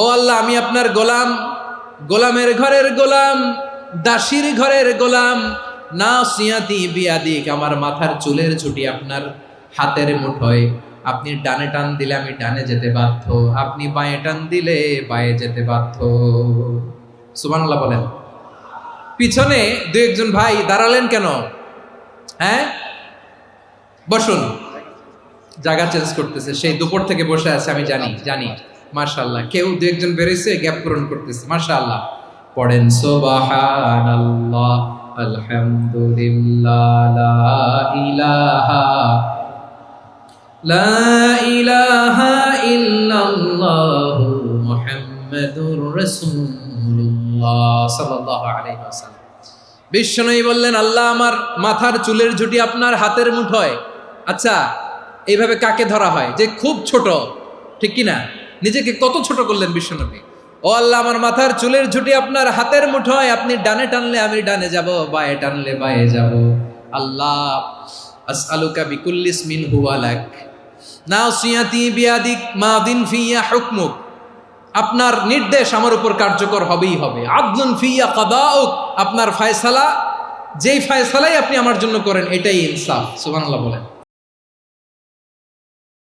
ও আল্লাহ আমি আপনার গোলাম, গোলামের ঘরের গোলাম, দাসীর ঘরের গোলাম, নাসিয়াতি বিয়াদিক, আমার মাথার চুলের ছুটি আপনার হাতের মুঠোয়, আপনি ডানে টান দিলে আমি ডানে যেতে বাধ্য, আপনি বাঁয়ে টান দিলে বাঁয়ে যেতে বাধ্য। সুবহানাল্লাহ বলেন। পিছনে 2-1 ভাই দাঁড়ালেন কেন? হ্যাঁ বসুন, জায়গা চেঞ্জ করতেছে, সেই দুপুর থেকে বসে আছে আমি জানি। মাশাআল্লাহ, কেউ 2-1 বেরিয়েছে, গ্যাপ পূরণ করতেছে, মাশাআল্লাহ। পড়েন সুবহানাল্লাহ আলহামদুলিল্লাহ লা ইলাহা ইল্লাল্লাহু মুহাম্মাদুর রাসূলুল্লাহ সাল্লাল্লাহু আলাইহি ওয়াসাল্লাম। বিশ্বনবী বললেন আল্লাহ আমার মাথার চুলের ঝুঁটি আপনার হাতের মুঠোয়। আচ্ছা এইভাবে কাকে ধরা হয়? যে খুব ছোট, ঠিক কি না? নিজেকে কত ছোট করলেন বিশ্বনবী। ও আল্লাহ, আমার মাথার চুলের ঝুঁটি আপনার হাতের মুঠোয়, আপনি ডানে টানলে আমি ডানে যাব, বায়ে টানলে বায়ে যাব। আল্লাহ, আসআলুকা বিকুল্লি ইসমিন হুয়া লাক নাসিয়াতি বিয়াদিক মাদিন ফিয়া হুকমুক, আপনার নির্দেশ আমার উপর কার্যকর হবেই হবে। আদলুন ফিয়া কাদাউক, আপনার ফয়সালা, যেই ফয়সালাই আপনি আমার জন্য করেন এটাই ইনসাফ। সুবহানাল্লাহ বলেন।